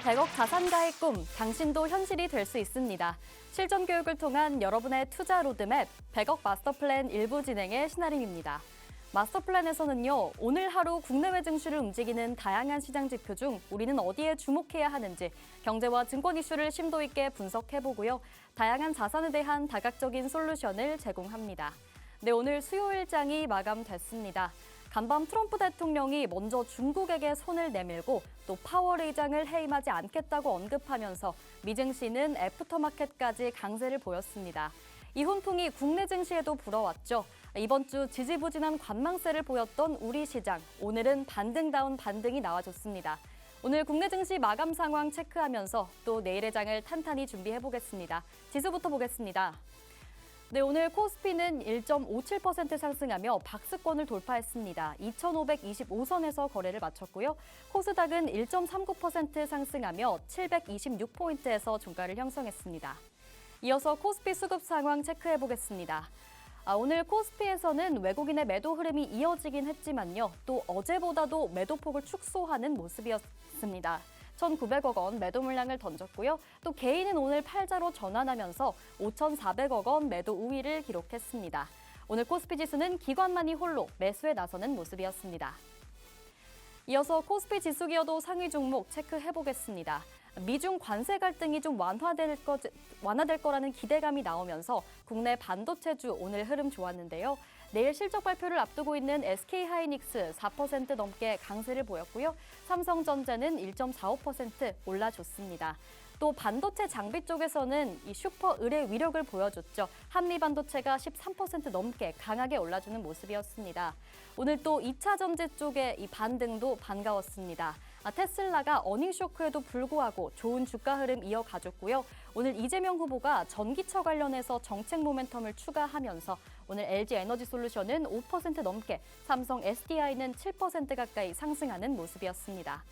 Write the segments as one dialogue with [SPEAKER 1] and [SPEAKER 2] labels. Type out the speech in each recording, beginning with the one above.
[SPEAKER 1] 100억 자산가의 꿈, 당신도 현실이 될 수 있습니다. 실전 교육을 통한 여러분의 투자 로드맵, 100억 마스터 플랜 일부 진행의 신아림입니다. 마스터 플랜에서는요, 오늘 하루 국내외 증시를 움직이는 다양한 시장 지표 중 우리는 어디에 주목해야 하는지 경제와 증권 이슈를 심도 있게 분석해보고요. 다양한 자산에 대한 다각적인 솔루션을 제공합니다. 네, 오늘 수요일장이 마감됐습니다. 간밤 트럼프 대통령이 먼저 중국에게 손을 내밀고 또 파월 의장을 해임하지 않겠다고 언급하면서 미증시는 애프터마켓까지 강세를 보였습니다. 이 훈풍이 국내 증시에도 불어왔죠. 이번 주 지지부진한 관망세를 보였던 우리 시장, 오늘은 반등다운 반등이 나와줬습니다. 오늘 국내 증시 마감 상황 체크하면서 또 내일의 장을 탄탄히 준비해보겠습니다. 지수부터 보겠습니다. 네, 오늘 코스피는 1.57% 상승하며 박스권을 돌파했습니다. 2,525선에서 거래를 마쳤고요. 코스닥은 1.39% 상승하며 726포인트에서 종가를 형성했습니다. 이어서 코스피 수급 상황 체크해보겠습니다. 오늘 코스피에서는 외국인의 매도 흐름이 이어지긴 했지만요. 또 어제보다도 매도폭을 축소하는 모습이었습니다. 1,900억 원 매도 물량을 던졌고요. 또 개인은 오늘 팔자로 전환하면서 5,400억 원 매도 우위를 기록했습니다. 오늘 코스피 지수는 기관만이 홀로 매수에 나서는 모습이었습니다. 이어서 코스피 지수 기여도 상위 종목 체크해보겠습니다. 미중 관세 갈등이 좀 완화될 거라는 기대감이 나오면서 국내 반도체주 오늘 흐름 좋았는데요. 내일 실적 발표를 앞두고 있는 SK하이닉스 4% 넘게 강세를 보였고요. 삼성전자는 1.45% 올라줬습니다. 또 반도체 장비 쪽에서는 이 슈퍼 을의 위력을 보여줬죠. 한미반도체가 13% 넘게 강하게 올라주는 모습이었습니다. 오늘 또 2차 전지 쪽의 이 반등도 반가웠습니다. 테슬라가 어닝 쇼크에도 불구하고 좋은 주가 흐름 이어가줬고요. 오늘 이재명 후보가 전기차 관련해서 정책 모멘텀을 추가하면서 오늘 LG에너지솔루션은 5% 넘게, 삼성 SDI는 7% 가까이 상승하는 모습이었습니다.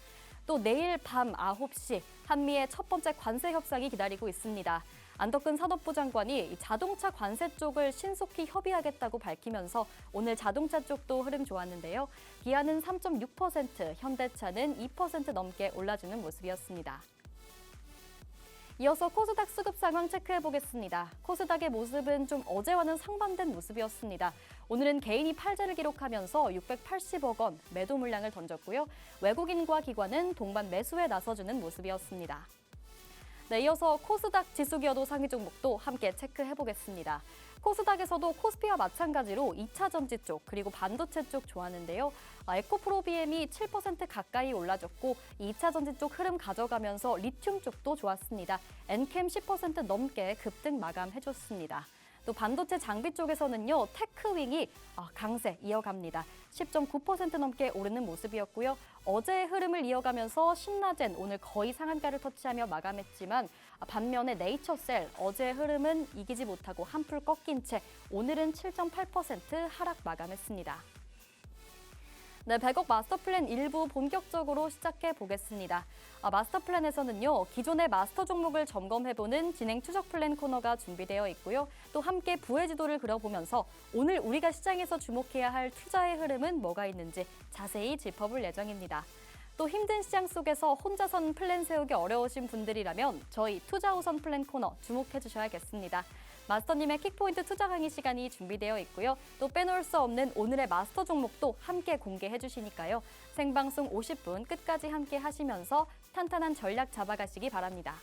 [SPEAKER 1] 또 내일 밤 9시 한미의 첫 번째 관세 협상이 기다리고 있습니다. 안덕근 산업부 장관이 자동차 관세 쪽을 신속히 협의하겠다고 밝히면서 오늘 자동차 쪽도 흐름 좋았는데요. 기아는 3.6%, 현대차는 2% 넘게 올라주는 모습이었습니다. 이어서 코스닥 수급 상황 체크해보겠습니다. 코스닥의 모습은 좀 어제와는 상반된 모습이었습니다. 오늘은 개인이 팔자를 기록하면서 680억 원 매도 물량을 던졌고요. 외국인과 기관은 동반 매수에 나서주는 모습이었습니다. 네, 이어서 코스닥 지수 기여도 상위 종목도 함께 체크해보겠습니다. 코스닥에서도 코스피와 마찬가지로 2차 전지 쪽 그리고 반도체 쪽 좋았는데요. 에코프로비엠이 7% 가까이 올라줬고 2차 전지 쪽 흐름 가져가면서 리튬 쪽도 좋았습니다. 엔캠 10% 넘게 급등 마감해줬습니다. 또 반도체 장비 쪽에서는요, 테크윙이 강세 이어갑니다. 10.9% 넘게 오르는 모습이었고요. 어제의 흐름을 이어가면서 신라젠 오늘 거의 상한가를 터치하며 마감했지만 반면에 네이처셀 어제의 흐름은 이기지 못하고 한풀 꺾인 채 오늘은 7.8% 하락 마감했습니다. 네, 100억 마스터 플랜 일부 본격적으로 시작해 보겠습니다. 마스터 플랜에서는요, 기존의 마스터 종목을 점검해보는 진행 추적 플랜 코너가 준비되어 있고요. 또 함께 부의 지도를 그려보면서 오늘 우리가 시장에서 주목해야 할 투자의 흐름은 뭐가 있는지 자세히 짚어볼 예정입니다. 또 힘든 시장 속에서 혼자선 플랜 세우기 어려우신 분들이라면 저희 투자 우선 플랜 코너 주목해 주셔야겠습니다. 마스터님의 킥포인트 투자 강의 시간이 준비되어 있고요. 또 빼놓을 수 없는 오늘의 마스터 종목도 함께 공개해 주시니까요. 생방송 50분 끝까지 함께 하시면서 탄탄한 전략 잡아가시기 바랍니다.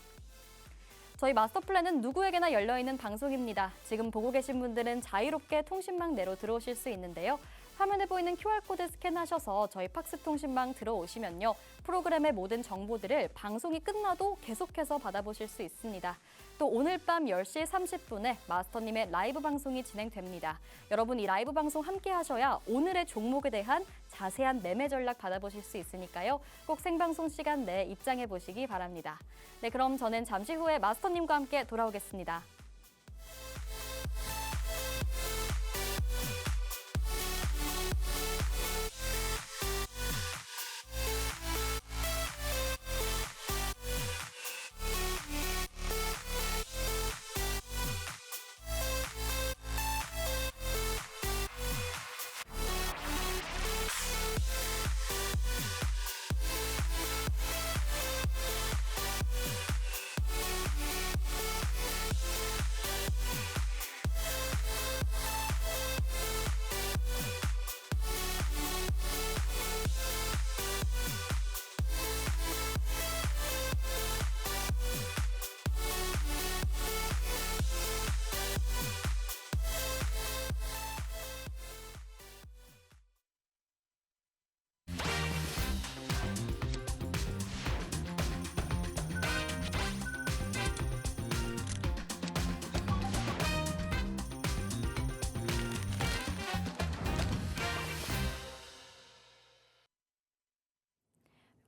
[SPEAKER 1] 저희 마스터 플랜은 누구에게나 열려있는 방송입니다. 지금 보고 계신 분들은 자유롭게 통신망 내로 들어오실 수 있는데요. 화면에 보이는 QR코드 스캔하셔서 저희 팍스 통신망 들어오시면요. 프로그램의 모든 정보들을 방송이 끝나도 계속해서 받아보실 수 있습니다. 또 오늘 밤 10시 30분에 마스터님의 라이브 방송이 진행됩니다. 여러분 이 라이브 방송 함께 하셔야 오늘의 종목에 대한 자세한 매매 전략 받아보실 수 있으니까요. 꼭 생방송 시간 내에 입장해 보시기 바랍니다. 네, 그럼 저는 잠시 후에 마스터님과 함께 돌아오겠습니다.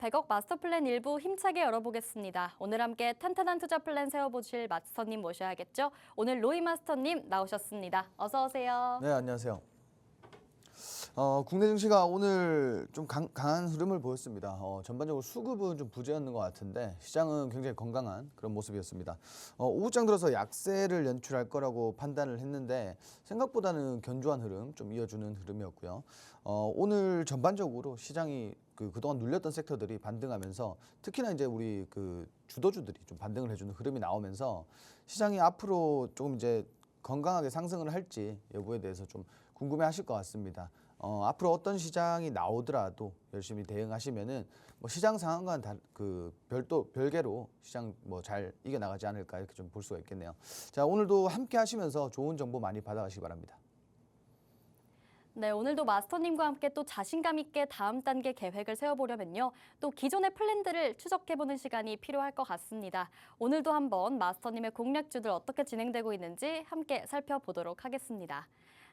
[SPEAKER 1] 100억 마스터 플랜 일부 힘차게 열어보겠습니다. 오늘 함께 탄탄한 투자 플랜 세워보실 마스터님 모셔야겠죠? 오늘 로이 마스터님 나오셨습니다. 어서 오세요.
[SPEAKER 2] 네, 안녕하세요. 국내 증시가 오늘 좀 강한 흐름을 보였습니다. 전반적으로 수급은 좀 부재였는 것 같은데 시장은 굉장히 건강한 그런 모습이었습니다. 오후장 들어서 약세를 연출할 거라고 판단을 했는데 생각보다는 견조한 흐름, 좀 이어주는 흐름이었고요. 오늘 전반적으로 시장이 그동안 눌렸던 섹터들이 반등하면서 특히나 이제 우리 주도주들이 좀 반등을 해주는 흐름이 나오면서 시장이 앞으로 조금 이제 건강하게 상승을 할지 여부에 대해서 좀 궁금해하실 것 같습니다. 앞으로 어떤 시장이 나오더라도 열심히 대응하시면은 뭐 시장 상황과는 별개로 시장 뭐 잘 이겨 나가지 않을까 이렇게 좀 볼 수가 있겠네요. 자, 오늘도 함께 하시면서 좋은 정보 많이 받아가시기 바랍니다.
[SPEAKER 1] 네, 오늘도 마스터님과 함께 또 자신감 있게 다음 단계 계획을 세워보려면요. 또 기존의 플랜들을 추적해보는 시간이 필요할 것 같습니다. 오늘도 한번 마스터님의 공략주들 어떻게 진행되고 있는지 함께 살펴보도록 하겠습니다.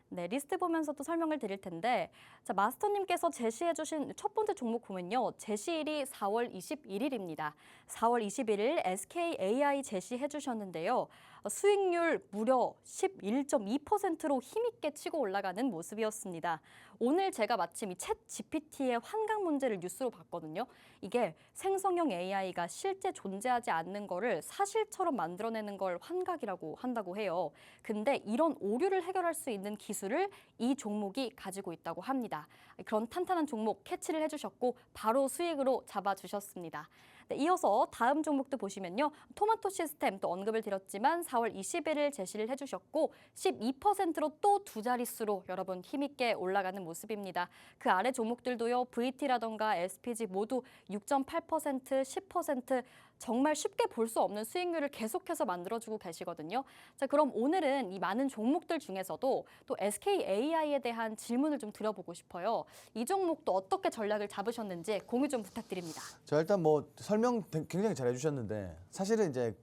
[SPEAKER 1] 네, 리스트 보면서 또 설명을 드릴 텐데, 자, 마스터님께서 제시해주신 첫 번째 종목 보면요. 제시일이 4월 21일입니다. 4월 21일 SKAI 제시해주셨는데요. 수익률 무려 11.2%로 힘있게 치고 올라가는 모습이었습니다. 오늘 제가 마침 이 챗 GPT의 환각 문제를 뉴스로 봤거든요. 이게 생성형 AI가 실제 존재하지 않는 거를 사실처럼 만들어내는 걸 환각이라고 한다고 해요. 근데 이런 오류를 해결할 수 있는 기술을 이 종목이 가지고 있다고 합니다. 그런 탄탄한 종목 캐치를 해주셨고 바로 수익으로 잡아주셨습니다. 네, 이어서 다음 종목도 보시면요. 토마토 시스템 또 언급을 드렸지만 4월 21일 제시를 해주셨고 12%로 또 두 자릿수로 여러분 힘있게 올라가는 모습입니다. 그 아래 종목들도요. VT라던가 SPG 모두 6.8%, 10% 정말 쉽게 볼 수 없는 수익률을 계속해서 만들어주고 계시거든요. 자, 그럼 오늘은 이 많은 종목들 중에서도 또 SKAI에 대한 질문을 좀 드려보고 싶어요. 이 종목도 어떻게 전략을 잡으셨는지 공유 좀 부탁드립니다.
[SPEAKER 2] 자, 일단 뭐 설명 굉장히 잘 해주셨는데 사실은 이제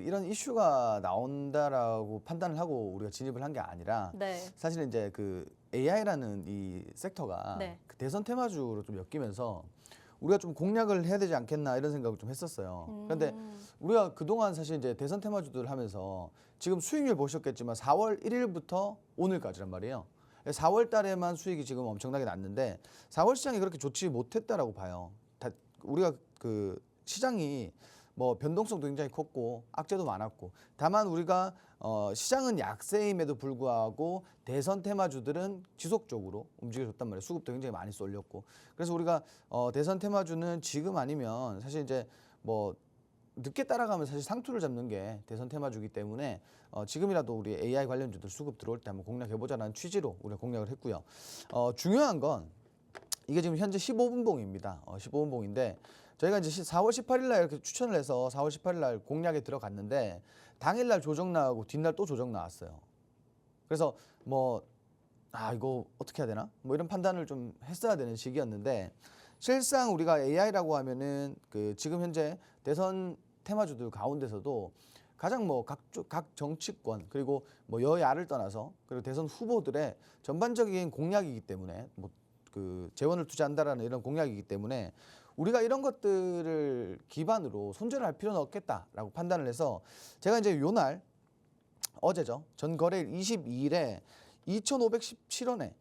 [SPEAKER 2] 이런 이슈가 나온다라고 판단을 하고 우리가 진입을 한 게 아니라
[SPEAKER 1] 네.
[SPEAKER 2] 사실은 이제 AI라는 이 섹터가
[SPEAKER 1] 네.
[SPEAKER 2] 대선 테마주로 좀 엮이면서 우리가 좀 공략을 해야 되지 않겠나 이런 생각을 좀 했었어요. 그런데 우리가 그동안 사실 이제 대선 테마주들 하면서 지금 수익률 보셨겠지만 4월 1일부터 오늘까지란 말이에요. 4월 달에만 수익이 지금 엄청나게 났는데 4월 시장이 그렇게 좋지 못했다라고 봐요. 우리가 시장이 뭐 변동성도 굉장히 컸고 악재도 많았고 다만 우리가 시장은 약세임에도 불구하고 대선 테마주들은 지속적으로 움직여줬단 말이에요. 수급도 굉장히 많이 쏠렸고 그래서 우리가 대선 테마주는 지금 아니면 사실 이제 뭐 늦게 따라가면 사실 상투를 잡는 게 대선 테마주기 때문에 지금이라도 우리 AI 관련주들 수급 들어올 때 한번 공략해보자라는 취지로 우리가 공략을 했고요. 중요한 건 이게 지금 현재 15분봉입니다. 15분봉인데 저희가 이제 4월 18일 날 이렇게 추천을 해서 4월 18일 날 공략에 들어갔는데 당일 날 조정 나가고 뒷날 또 조정 나왔어요. 그래서 이거 어떻게 해야 되나? 뭐 이런 판단을 좀 했어야 되는 시기였는데 실상 우리가 AI라고 하면은 지금 현재 대선 테마주들 가운데서도 가장 각 정치권 그리고 여야를 떠나서 그리고 대선 후보들의 전반적인 공약이기 때문에 재원을 투자한다라는 이런 공약이기 때문에 우리가 이런 것들을 기반으로 손절을 할 필요는 없겠다라고 판단을 해서 제가 이제 요날 어제죠. 전 거래일 22일에 2,517원에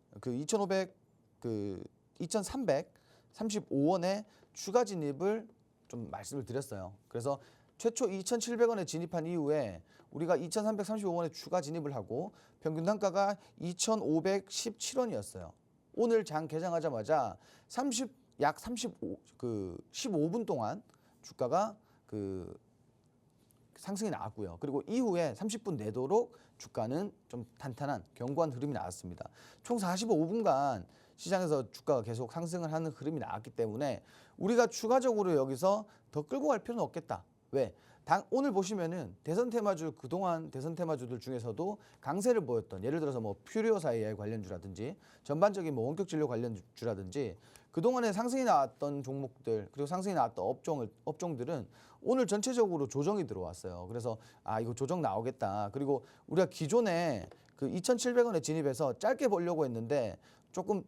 [SPEAKER 2] 2,335원에 추가 진입을 좀 말씀을 드렸어요. 그래서 최초 2,700원에 진입한 이후에 우리가 2,335원에 추가 진입을 하고 평균 단가가 2,517원이었어요. 오늘 장 개장하자마자 15분 동안 주가가 상승이 나왔고요. 그리고 이후에 30분 내도록 주가는 좀 탄탄한 견고한 흐름이 나왔습니다. 총 45분간 시장에서 주가가 계속 상승을 하는 흐름이 나왔기 때문에 우리가 추가적으로 여기서 더 끌고 갈 필요는 없겠다. 왜? 오늘 보시면은 대선 테마주 그동안 대선 테마주들 중에서도 강세를 보였던 예를 들어서 퓨리오사 AI 관련주라든지 전반적인 원격 진료 관련주라든지 그동안에 상승이 나왔던 종목들 그리고 상승이 나왔던 업종들은 오늘 전체적으로 조정이 들어왔어요. 그래서 이거 조정 나오겠다. 그리고 우리가 기존에 2,700원에 진입해서 짧게 보려고 했는데 조금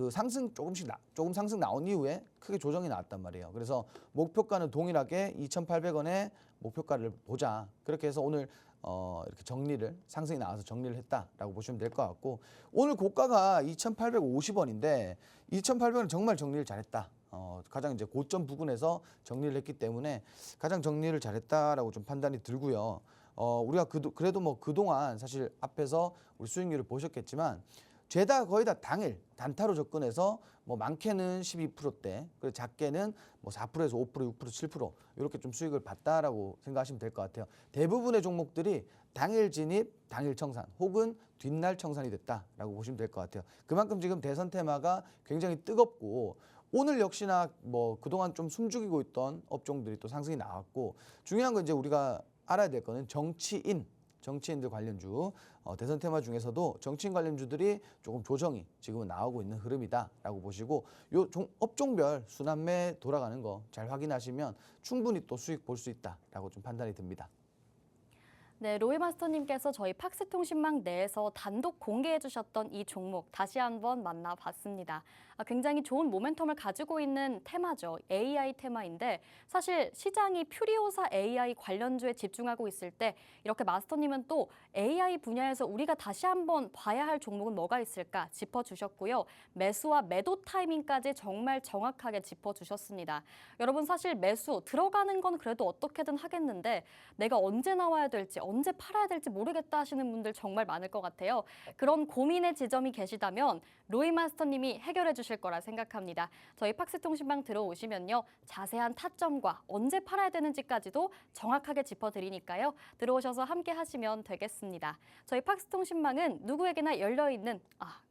[SPEAKER 2] 그 상승 조금 상승 나온 이후에 크게 조정이 나왔단 말이에요. 그래서 목표가는 동일하게 2,800원에 목표가를 보자. 그렇게 해서 오늘 이렇게 상승이 나와서 정리를 했다라고 보시면 될 것 같고, 오늘 고가가 2,850원인데 2,800원 정말 정리를 잘했다. 가장 이제 고점 부근에서 정리를 했기 때문에 가장 정리를 잘했다라고 좀 판단이 들고요. 우리가 그래도 뭐 그동안 사실 앞에서 우리 수익률을 보셨겠지만 죄다 거의 다 당일 단타로 접근해서 뭐 많게는 12%대, 그리고 작게는 뭐 4%에서 5%, 6%, 7% 이렇게 좀 수익을 봤다라고 생각하시면 될 것 같아요. 대부분의 종목들이 당일 진입, 당일 청산 혹은 뒷날 청산이 됐다라고 보시면 될 것 같아요. 그만큼 지금 대선 테마가 굉장히 뜨겁고, 오늘 역시나 뭐 그동안 좀 숨죽이고 있던 업종들이 또 상승이 나왔고, 중요한 건 이제 우리가 알아야 될 거는 정치인들 관련주, 대선 테마 중에서도 정치인 관련주들이 조금 조정이 지금은 나오고 있는 흐름이다라고 보시고, 요 업종별 순환매 돌아가는 거 잘 확인하시면 충분히 또 수익 볼 수 있다라고 좀 판단이 듭니다.
[SPEAKER 1] 네, 로이마스터님께서 저희 팍스통신망 내에서 단독 공개해 주셨던 이 종목 다시 한번 만나봤습니다. 굉장히 좋은 모멘텀을 가지고 있는 테마죠. AI 테마인데, 사실 시장이 퓨리오사 AI 관련주에 집중하고 있을 때 이렇게 마스터님은 또 AI 분야에서 우리가 다시 한번 봐야 할 종목은 뭐가 있을까 짚어주셨고요. 매수와 매도 타이밍까지 정말 정확하게 짚어주셨습니다. 여러분, 사실 매수 들어가는 건 그래도 어떻게든 하겠는데 내가 언제 나와야 될지, 언제 팔아야 될지 모르겠다 하시는 분들 정말 많을 것 같아요. 그런 고민의 지점이 계시다면 로이마스터님이 해결해 주실 거라 생각합니다. 저희 팍스통신방 들어오시면요, 자세한 타점과 언제 팔아야 되는지까지도 정확하게 짚어드리니까요. 들어오셔서 함께 하시면 되겠습니다. 저희 팍스통신방은 누구에게나 열려있는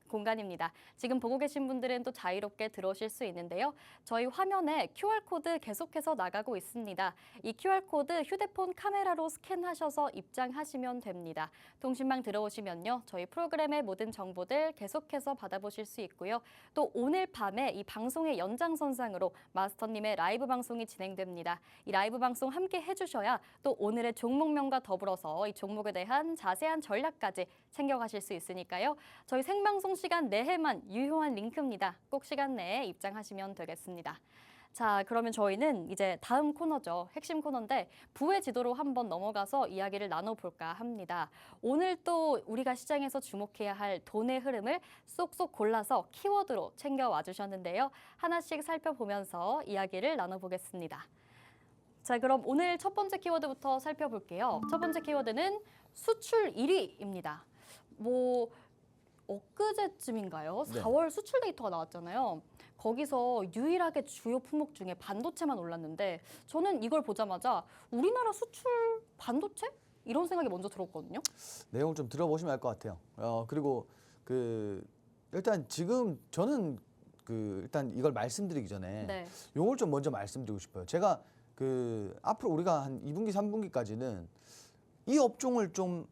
[SPEAKER 1] 공간입니다. 지금 보고 계신 분들은 또 자유롭게 들어오실 수 있는데요. 저희 화면에 QR코드 계속해서 나가고 있습니다. 이 QR코드 휴대폰 카메라로 스캔하셔서 입장하시면 됩니다. 통신망 들어오시면요, 저희 프로그램의 모든 정보들 계속해서 받아보실 수 있고요. 또 오늘 밤에 이 방송의 연장선상으로 마스터님의 라이브 방송이 진행됩니다. 이 라이브 방송 함께 해주셔야 또 오늘의 종목명과 더불어서 이 종목에 대한 자세한 전략까지 챙겨가실 수 있으니까요. 저희 생방송 시간 내에만 유효한 링크입니다. 꼭 시간 내에 입장하시면 되겠습니다. 자, 그러면 저희는 이제 다음 코너죠. 핵심 코너인데 부의 지도로 한번 넘어가서 이야기를 나눠볼까 합니다. 오늘 또 우리가 시장에서 주목해야 할 돈의 흐름을 쏙쏙 골라서 키워드로 챙겨와 주셨는데요. 하나씩 살펴보면서 이야기를 나눠보겠습니다. 자, 그럼 오늘 첫 번째 키워드부터 살펴볼게요. 첫 번째 키워드는 수출 1위입니다. 엊그제쯤인가요?
[SPEAKER 2] 네.
[SPEAKER 1] 4월 수출 데이터가 나왔잖아요. 거기서 유일하게 주요 품목 중에 반도체만 올랐는데, 저는 이걸 보자마자 우리나라 수출 반도체? 이런 생각이 먼저 들었거든요.
[SPEAKER 2] 내용 좀 들어보시면 알 것 같아요. 그리고 일단 지금 저는 일단 이걸 말씀드리기 전에
[SPEAKER 1] 네.
[SPEAKER 2] 요걸 좀 먼저 말씀드리고 싶어요. 제가 앞으로 우리가 한 2분기, 3분기까지는 이 업종을 좀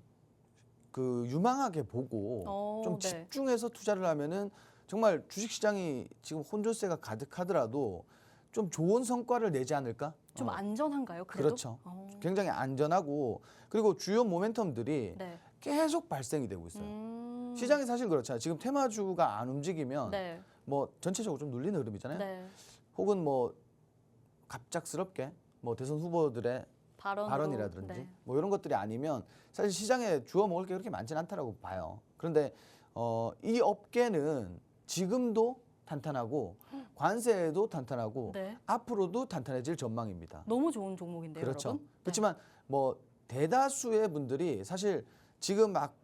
[SPEAKER 2] 유망하게 보고 좀
[SPEAKER 1] 네.
[SPEAKER 2] 집중해서 투자를 하면은 정말 주식시장이 지금 혼조세가 가득하더라도 좀 좋은 성과를 내지 않을까?
[SPEAKER 1] 좀 안전한가요? 그래도?
[SPEAKER 2] 그렇죠. 굉장히 안전하고, 그리고 주요 모멘텀들이
[SPEAKER 1] 네.
[SPEAKER 2] 계속 발생이 되고 있어요. 시장이 사실 그렇잖아요. 지금 테마주가 안 움직이면
[SPEAKER 1] 네.
[SPEAKER 2] 뭐 전체적으로 좀 눌리는 흐름이잖아요.
[SPEAKER 1] 네.
[SPEAKER 2] 혹은 뭐 갑작스럽게 뭐 대선 후보들의 발언이라든지
[SPEAKER 1] 네.
[SPEAKER 2] 뭐 이런 것들이 아니면 사실 시장에 주워 먹을 게 그렇게 많지는 않다라고 봐요. 그런데 이 업계는 지금도 탄탄하고 관세도 탄탄하고
[SPEAKER 1] 네.
[SPEAKER 2] 앞으로도 탄탄해질 전망입니다.
[SPEAKER 1] 너무 좋은 종목인데요,
[SPEAKER 2] 그렇죠.
[SPEAKER 1] 여러분? 네.
[SPEAKER 2] 그렇지만 뭐 대다수의 분들이 사실 지금 막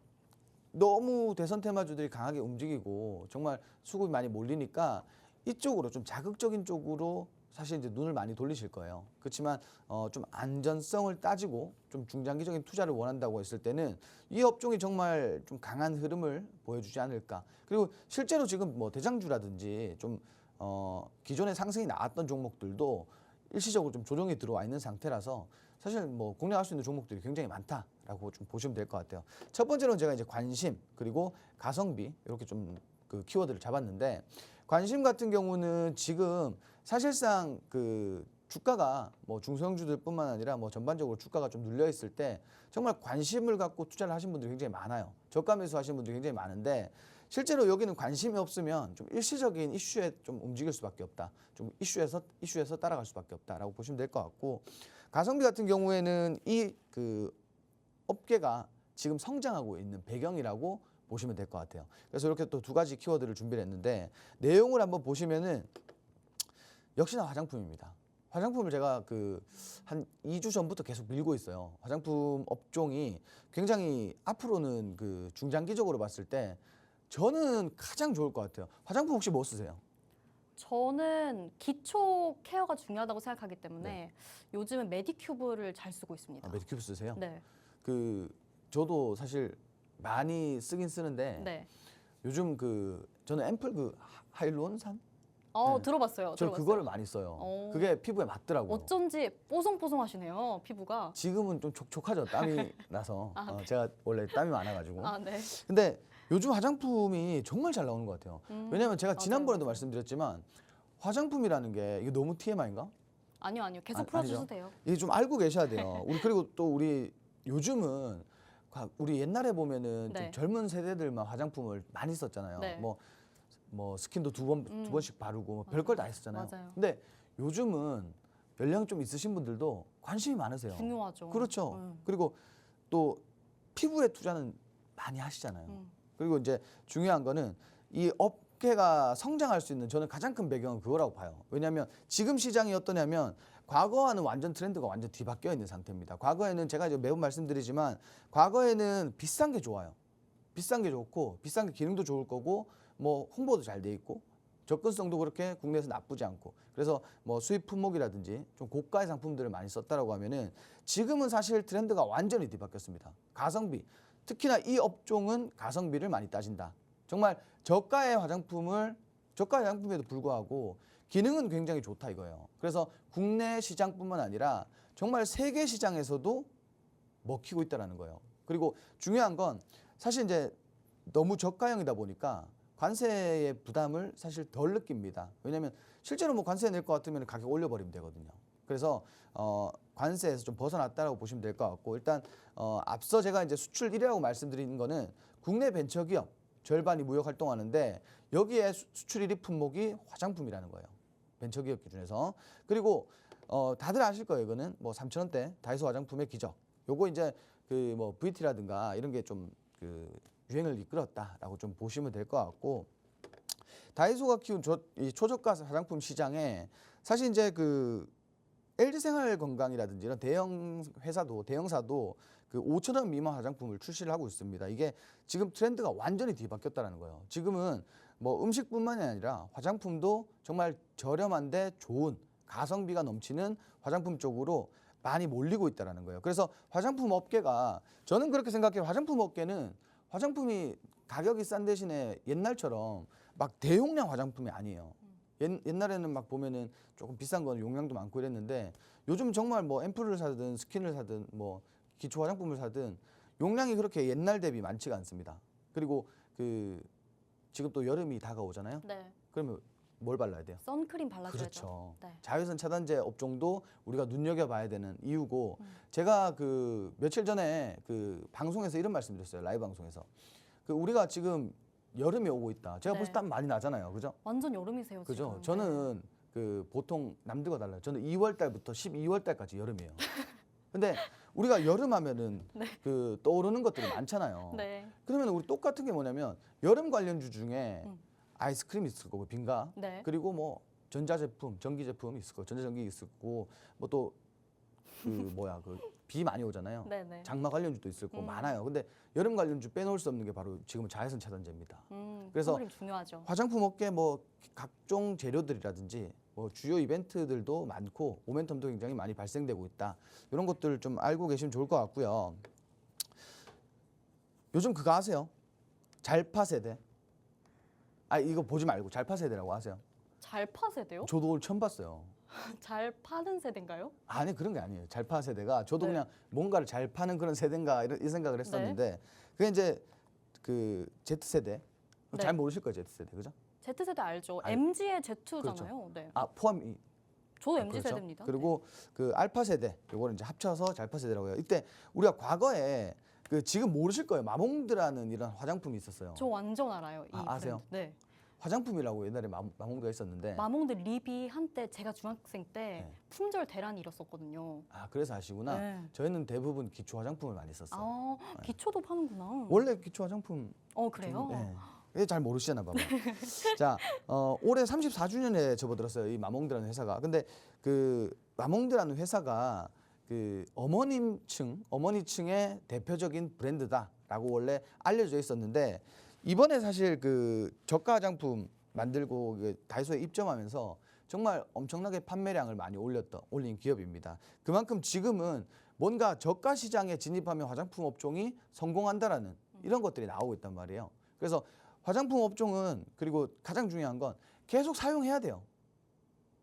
[SPEAKER 2] 너무 대선 테마주들이 강하게 움직이고 정말 수급이 많이 몰리니까 이쪽으로 좀 자극적인 쪽으로 사실 이제 눈을 많이 돌리실 거예요. 그렇지만 좀 안전성을 따지고 좀 중장기적인 투자를 원한다고 했을 때는 이 업종이 정말 좀 강한 흐름을 보여주지 않을까. 그리고 실제로 지금 뭐 대장주라든지 좀 기존에 상승이 나왔던 종목들도 일시적으로 좀 조정이 들어와 있는 상태라서 사실 뭐 공략할 수 있는 종목들이 굉장히 많다라고 좀 보시면 될 것 같아요. 첫 번째로는 제가 이제 관심 그리고 가성비 이렇게 좀 키워드를 잡았는데, 관심 같은 경우는 지금 사실상 주가가 뭐 중소형주들뿐만 아니라 뭐 전반적으로 주가가 좀 눌려 있을 때 정말 관심을 갖고 투자를 하신 분들이 굉장히 많아요. 저가 매수 하신 분들이 굉장히 많은데, 실제로 여기는 관심이 없으면 좀 일시적인 이슈에 좀 움직일 수밖에 없다. 좀 이슈에서 따라갈 수밖에 없다라고 보시면 될 것 같고, 가성비 같은 경우에는 이 그 업계가 지금 성장하고 있는 배경이라고 보시면 될 것 같아요. 그래서 이렇게 또 두 가지 키워드를 준비를 했는데, 내용을 한번 보시면은 역시나 화장품입니다. 화장품을 제가 한 2주 전부터 계속 밀고 있어요. 화장품 업종이 굉장히 앞으로는 중장기적으로 봤을 때 저는 가장 좋을 것 같아요. 화장품 혹시 뭐 쓰세요?
[SPEAKER 1] 저는 기초 케어가 중요하다고 생각하기 때문에 요즘은 메디큐브를 잘 쓰고 있습니다.
[SPEAKER 2] 아, 메디큐브 쓰세요?
[SPEAKER 1] 네.
[SPEAKER 2] 저도 사실 많이 쓰긴 쓰는데
[SPEAKER 1] 네.
[SPEAKER 2] 요즘 저는 앰플 하이루론산? 네.
[SPEAKER 1] 들어봤어요.
[SPEAKER 2] 저 그거를 많이 써요. 그게 피부에 맞더라고요.
[SPEAKER 1] 어쩐지 뽀송뽀송하시네요, 피부가.
[SPEAKER 2] 지금은 좀 촉촉하죠. 땀이 나서.
[SPEAKER 1] 네.
[SPEAKER 2] 제가 원래 땀이 많아가지고.
[SPEAKER 1] 네.
[SPEAKER 2] 근데 요즘 화장품이 정말 잘 나오는 것 같아요. 왜냐하면 제가 지난번에도
[SPEAKER 1] 맞아요.
[SPEAKER 2] 말씀드렸지만 화장품이라는 게 이게 너무 TMI인가?
[SPEAKER 1] 아니요. 계속
[SPEAKER 2] 아니죠.
[SPEAKER 1] 풀어주세요.
[SPEAKER 2] 이게 좀 알고 계셔야 돼요. 그리고 또 우리 요즘은 우리 옛날에 보면은
[SPEAKER 1] 네.
[SPEAKER 2] 좀 젊은 세대들만 화장품을 많이 썼잖아요.
[SPEAKER 1] 네.
[SPEAKER 2] 뭐 스킨도 두 번씩 바르고 별걸 다 했었잖아요.
[SPEAKER 1] 맞아요.
[SPEAKER 2] 근데 요즘은 연령 좀 있으신 분들도 관심이 많으세요.
[SPEAKER 1] 중요하죠.
[SPEAKER 2] 그렇죠. 그리고 또 피부에 투자는 많이 하시잖아요. 그리고 이제 중요한 거는 이 업계가 성장할 수 있는 저는 가장 큰 배경은 그거라고 봐요. 왜냐하면 지금 시장이 어떠냐면 과거와는 완전 트렌드가 완전 뒤바뀌어 있는 상태입니다. 과거에는 제가 이제 매번 말씀드리지만 과거에는 비싼 게 좋아요. 비싼 게 좋고 비싼 게 기능도 좋을 거고 뭐 홍보도 잘 돼 있고 접근성도 그렇게 국내에서 나쁘지 않고, 그래서 뭐 수입 품목이라든지 좀 고가의 상품들을 많이 썼다라고 하면은 지금은 사실 트렌드가 완전히 뒤바뀌었습니다. 가성비, 특히나 이 업종은 가성비를 많이 따진다. 정말 저가의 화장품에도 불구하고 기능은 굉장히 좋다 이거예요. 그래서 국내 시장뿐만 아니라 정말 세계 시장에서도 먹히고 있다라는 거예요. 그리고 중요한 건 사실 이제 너무 저가형이다 보니까 관세의 부담을 사실 덜 느낍니다. 왜냐하면 실제로 뭐 관세 낼 것 같으면 가격 올려버리면 되거든요. 그래서 관세에서 좀 벗어났다라고 보시면 될 것 같고, 일단 앞서 제가 이제 수출 1위라고 말씀드린 거는 국내 벤처기업 절반이 무역 활동하는데 여기에 수출 1위 품목이 화장품이라는 거예요. 벤처기업 기준에서. 그리고 다들 아실 거예요. 이거는 뭐 3,000원대 다이소 화장품의 기적. 요거 이제 뭐 VT라든가 이런 게 좀 유행을 이끌었다라고 좀 보시면 될 것 같고, 다이소가 키운 이 초저가 화장품 시장에 사실 이제 LG생활건강이라든지 이런 대형사도 5,000원 미만 화장품을 출시를 하고 있습니다. 이게 지금 트렌드가 완전히 뒤바뀌었다는 거예요. 지금은 뭐 음식뿐만이 아니라 화장품도 정말 저렴한데 좋은 가성비가 넘치는 화장품 쪽으로 많이 몰리고 있다는 거예요. 그래서 화장품 업계가, 저는 그렇게 생각해요. 화장품 업계는 화장품이 가격이 싼 대신에 옛날처럼 막 대용량 화장품이 아니에요. 옛날에는 막 보면은 조금 비싼 건 용량도 많고 이랬는데 요즘 정말 뭐 앰플을 사든 스킨을 사든 뭐 기초 화장품을 사든 용량이 그렇게 옛날 대비 많지가 않습니다. 그리고 지금 또 여름이 다가오잖아요.
[SPEAKER 1] 네.
[SPEAKER 2] 그러면 뭘 발라야 돼요?
[SPEAKER 1] 선크림 발라줘야죠.
[SPEAKER 2] 그렇죠.
[SPEAKER 1] 네.
[SPEAKER 2] 자외선 차단제 업종도 우리가 눈여겨봐야 되는 이유고, 제가 며칠 전에 방송에서 이런 말씀드렸어요. 라이브 방송에서. 우리가 지금 여름이 오고 있다. 제가
[SPEAKER 1] 네.
[SPEAKER 2] 벌써 땀 많이 나잖아요. 그죠?
[SPEAKER 1] 완전 여름이세요,
[SPEAKER 2] 그죠?
[SPEAKER 1] 지금.
[SPEAKER 2] 저는 보통 남들과 달라요. 저는 2월 달부터 12월 달까지 여름이에요. 근데 우리가 여름 하면은 떠오르는 것들이 많잖아요.
[SPEAKER 1] 네.
[SPEAKER 2] 그러면 우리 똑같은 게 뭐냐면 여름 관련주 중에 아이스크림 있을 거고 빙가,
[SPEAKER 1] 네.
[SPEAKER 2] 그리고 뭐 전자제품, 전기제품 있을 거고, 전자전기 있을 거고, 뭐 또 비 많이 오잖아요.
[SPEAKER 1] 네네.
[SPEAKER 2] 장마 관련주도 있을 거고 많아요. 근데 여름 관련주 빼놓을 수 없는 게 바로 지금은 자외선 차단제입니다. 그래서
[SPEAKER 1] 선크림 중요하죠.
[SPEAKER 2] 화장품 업계 뭐 각종 재료들이라든지 뭐 주요 이벤트들도 많고 모멘텀도 굉장히 많이 발생되고 있다. 이런 것들 좀 알고 계시면 좋을 것 같고요. 요즘 그거 아세요? 잘파 세대. 이거 보지 말고 잘파 세대라고 아세요?
[SPEAKER 1] 잘 파 세대요?
[SPEAKER 2] 저도 오늘 처음 봤어요.
[SPEAKER 1] 잘 파는 세대인가요?
[SPEAKER 2] 아니 그런 게 아니에요. 잘파 세대가 저도
[SPEAKER 1] 네.
[SPEAKER 2] 그냥 뭔가를 잘 파는 그런 세대인가 이 생각을 했었는데 그게 이제 Z세대.
[SPEAKER 1] 네.
[SPEAKER 2] 잘 모르실 거예요. Z세대. 그죠?
[SPEAKER 1] Z세대 알죠. MG의 Z2잖아요. 네.
[SPEAKER 2] 포함이.
[SPEAKER 1] 저도 MZ
[SPEAKER 2] 그렇죠?
[SPEAKER 1] 세대입니다.
[SPEAKER 2] 그리고 알파 세대, 요거는 이제 합쳐서 잘파 세대라고 해요. 이때 우리가 과거에 그 지금 모르실 거예요. 마몽드라는 이런 화장품이 있었어요.
[SPEAKER 1] 저 완전 알아요. 이
[SPEAKER 2] 아세요?
[SPEAKER 1] 브랜드. 네.
[SPEAKER 2] 화장품이라고 옛날에 마몽드가 있었는데.
[SPEAKER 1] 마몽드 립이 한때 제가 중학생 때
[SPEAKER 2] 네.
[SPEAKER 1] 품절 대란이 일었었거든요.
[SPEAKER 2] 아, 그래서 아시구나.
[SPEAKER 1] 네.
[SPEAKER 2] 저희는 대부분 기초 화장품을 많이 썼어요.
[SPEAKER 1] 아, 기초도 파는구나.
[SPEAKER 2] 원래 기초 화장품.
[SPEAKER 1] 그래요?
[SPEAKER 2] 네. 이게 잘 모르시나 봐요. 자, 올해 34주년에 접어들었어요. 이 마몽드라는 회사가. 근데 그 마몽드라는 회사가 그 어머니층의 대표적인 브랜드다라고 원래 알려져 있었는데 이번에 사실 그 저가 화장품 만들고 다이소에 입점하면서 정말 엄청나게 판매량을 많이 올린 기업입니다. 그만큼 지금은 뭔가 저가 시장에 진입하면 화장품 업종이 성공한다라는 이런 것들이 나오고 있단 말이에요. 그래서 화장품 업종은 그리고 가장 중요한 건 계속 사용해야 돼요.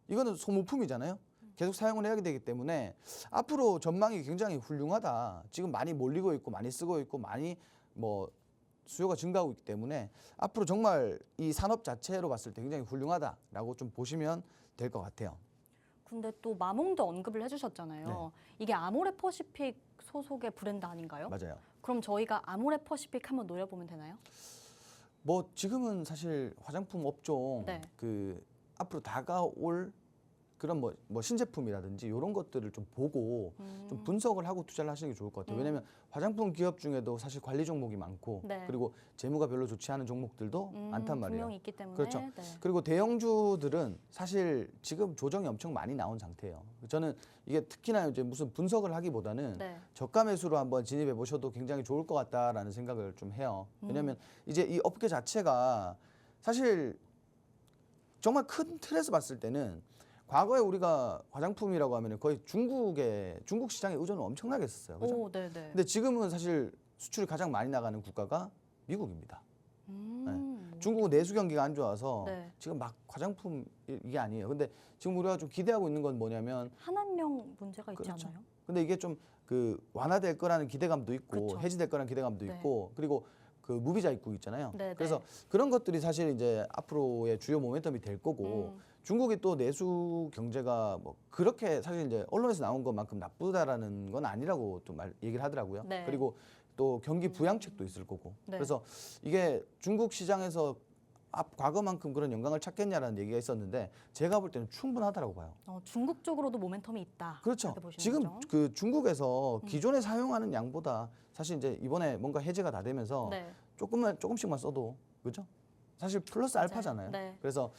[SPEAKER 2] 이거는 소모품이잖아요. 계속 사용을 해야 되기 때문에 앞으로 전망이 굉장히 훌륭하다. 지금 많이 몰리고 있고 많이 쓰고 있고 많이 뭐 수요가 증가하고 있기 때문에 앞으로 정말 이 산업 자체로 봤을 때 굉장히 훌륭하다라고 좀 보시면 될 것 같아요.
[SPEAKER 1] 근데 또 마몽드 언급을 해주셨잖아요.
[SPEAKER 2] 네.
[SPEAKER 1] 이게 아모레퍼시픽 소속의 브랜드 아닌가요?
[SPEAKER 2] 맞아요.
[SPEAKER 1] 그럼 저희가 아모레퍼시픽 한번 노려보면 되나요?
[SPEAKER 2] 뭐 지금은 사실 화장품 업종
[SPEAKER 1] 네.
[SPEAKER 2] 그 앞으로 다가올 그런 뭐 신제품이라든지 이런 것들을 좀 보고 좀 분석을 하고 투자를 하시는 게 좋을 것 같아요. 왜냐하면 화장품 기업 중에도 사실 관리 종목이 많고
[SPEAKER 1] 네.
[SPEAKER 2] 그리고 재무가 별로 좋지 않은 종목들도 많단 말이에요.
[SPEAKER 1] 분명히 있기 때문에.
[SPEAKER 2] 그렇죠.
[SPEAKER 1] 네.
[SPEAKER 2] 그리고 대형주들은 사실 지금 조정이 엄청 많이 나온 상태예요. 저는 이게 특히나 이제 무슨 분석을 하기보다는
[SPEAKER 1] 네.
[SPEAKER 2] 저가 매수로 한번 진입해 보셔도 굉장히 좋을 것 같다라는 생각을 좀 해요. 왜냐하면 이제 이 업계 자체가 사실 정말 큰 틀에서 봤을 때는 과거에 우리가 화장품이라고 하면 거의 중국 시장에 의존을 엄청나게 했었어요. 그죠?
[SPEAKER 1] 오, 네, 네.
[SPEAKER 2] 근데 지금은 사실 수출이 가장 많이 나가는 국가가 미국입니다. 중국은 내수 경기가 안 좋아서
[SPEAKER 1] 네.
[SPEAKER 2] 지금 막 화장품 이게 아니에요. 근데 지금 우리가 좀 기대하고 있는 건 뭐냐면
[SPEAKER 1] 한한령 문제가 있지
[SPEAKER 2] 그렇죠.
[SPEAKER 1] 않나요?
[SPEAKER 2] 근데 이게 좀 그 완화될 거라는 기대감도 있고
[SPEAKER 1] 그쵸.
[SPEAKER 2] 해지될 거라는 기대감도
[SPEAKER 1] 네.
[SPEAKER 2] 있고 그리고 그 무비자 입국 있잖아요.
[SPEAKER 1] 네,
[SPEAKER 2] 그래서
[SPEAKER 1] 네.
[SPEAKER 2] 그런 것들이 사실 이제 앞으로의 주요 모멘텀이 될 거고 중국이 또 내수 경제가 뭐 그렇게 사실 이제 언론에서 나온 것만큼 나쁘다라는 건 아니라고 또 얘기를 하더라고요.
[SPEAKER 1] 네.
[SPEAKER 2] 그리고 또 경기 부양책도 있을 거고.
[SPEAKER 1] 네.
[SPEAKER 2] 그래서 이게 중국 시장에서 과거만큼 그런 영광을 찾겠냐라는 얘기가 있었는데 제가 볼 때는 충분하다라고 봐요.
[SPEAKER 1] 중국 쪽으로도 모멘텀이 있다.
[SPEAKER 2] 그렇죠.
[SPEAKER 1] 이렇게 보시는
[SPEAKER 2] 지금
[SPEAKER 1] 거죠?
[SPEAKER 2] 그 중국에서 기존에 사용하는 양보다 사실 이제 이번에 뭔가 해제가 다 되면서
[SPEAKER 1] 네.
[SPEAKER 2] 조금씩만 써도 그죠? 사실 플러스
[SPEAKER 1] 맞아요.
[SPEAKER 2] 알파잖아요.
[SPEAKER 1] 네.
[SPEAKER 2] 그래서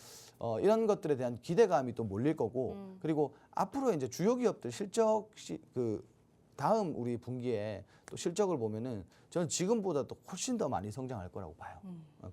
[SPEAKER 2] 이런 것들에 대한 기대감이 또 몰릴 거고 그리고 앞으로 이제 주요 기업들 그 다음 우리 분기에 또 실적을 보면은 저는 지금보다 또 훨씬 더 많이 성장할 거라고 봐요.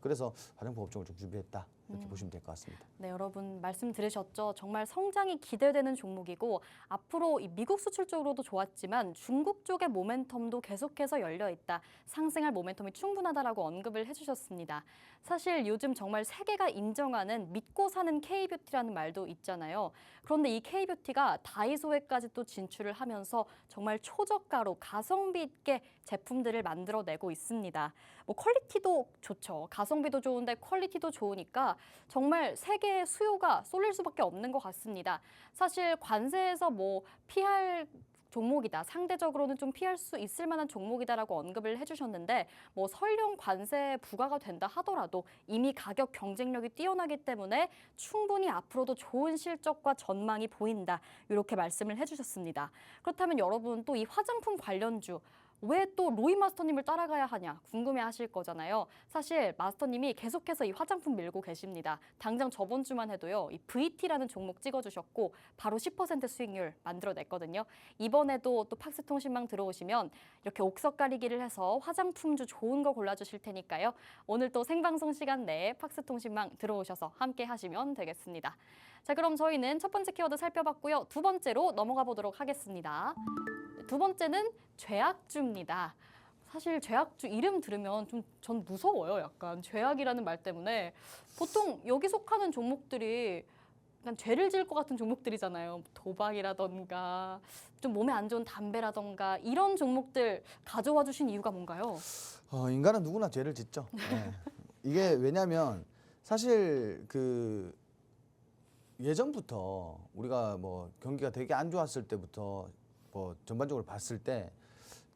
[SPEAKER 2] 그래서 화장품 업종을 좀 준비했다 이렇게 보시면 될 것 같습니다.
[SPEAKER 1] 네, 여러분 말씀 들으셨죠? 정말 성장이 기대되는 종목이고 앞으로 이 미국 수출 쪽으로도 좋았지만 중국 쪽의 모멘텀도 계속해서 열려 있다. 상승할 모멘텀이 충분하다라고 언급을 해주셨습니다. 사실 요즘 정말 세계가 인정하는 믿고 사는 K뷰티라는 말도 있잖아요. 그런데 이 K뷰티가 다이소에까지 또 진출을 하면서 정말 초저가로 가성비 있게 제품들을 만들어내고 있습니다. 뭐 퀄리티도 좋죠. 가성비도 좋은데 퀄리티도 좋으니까 정말 세계의 수요가 쏠릴 수밖에 없는 것 같습니다. 사실 관세에서 뭐 피할 종목이다. 상대적으로는 좀 피할 수 있을 만한 종목이다라고 언급을 해주셨는데 뭐 설령 관세 부과가 된다 하더라도 이미 가격 경쟁력이 뛰어나기 때문에 충분히 앞으로도 좋은 실적과 전망이 보인다. 이렇게 말씀을 해주셨습니다. 그렇다면 여러분 또 이 화장품 관련주 왜 또 로이 마스터님을 따라가야 하냐 궁금해하실 거잖아요. 사실 마스터님이 계속해서 이 화장품 밀고 계십니다. 당장 저번 주만 해도요. 이 VT라는 종목 찍어주셨고 바로 10% 수익률 만들어냈거든요. 이번에도 또 팍스통신망 들어오시면 이렇게 옥석 가리기를 해서 화장품주 좋은 거 골라주실 테니까요. 오늘 또 생방송 시간 내에 팍스통신망 들어오셔서 함께 하시면 되겠습니다. 자, 그럼 저희는 첫 번째 키워드 살펴봤고요. 두 번째로 넘어가 보도록 하겠습니다. 두 번째는 죄악주입니다. 사실 죄악주 이름 들으면 좀 전 무서워요. 약간 죄악이라는 말 때문에 보통 여기 속하는 종목들이 약간 죄를 지을 것 같은 종목들이잖아요. 도박이라던가 좀 몸에 안 좋은 담배라던가 이런 종목들 가져와 주신 이유가 뭔가요?
[SPEAKER 2] 인간은 누구나 죄를 짓죠. 네. 이게 왜냐하면 사실 그 예전부터 우리가 뭐 경기가 되게 안 좋았을 때부터 뭐 전반적으로 봤을 때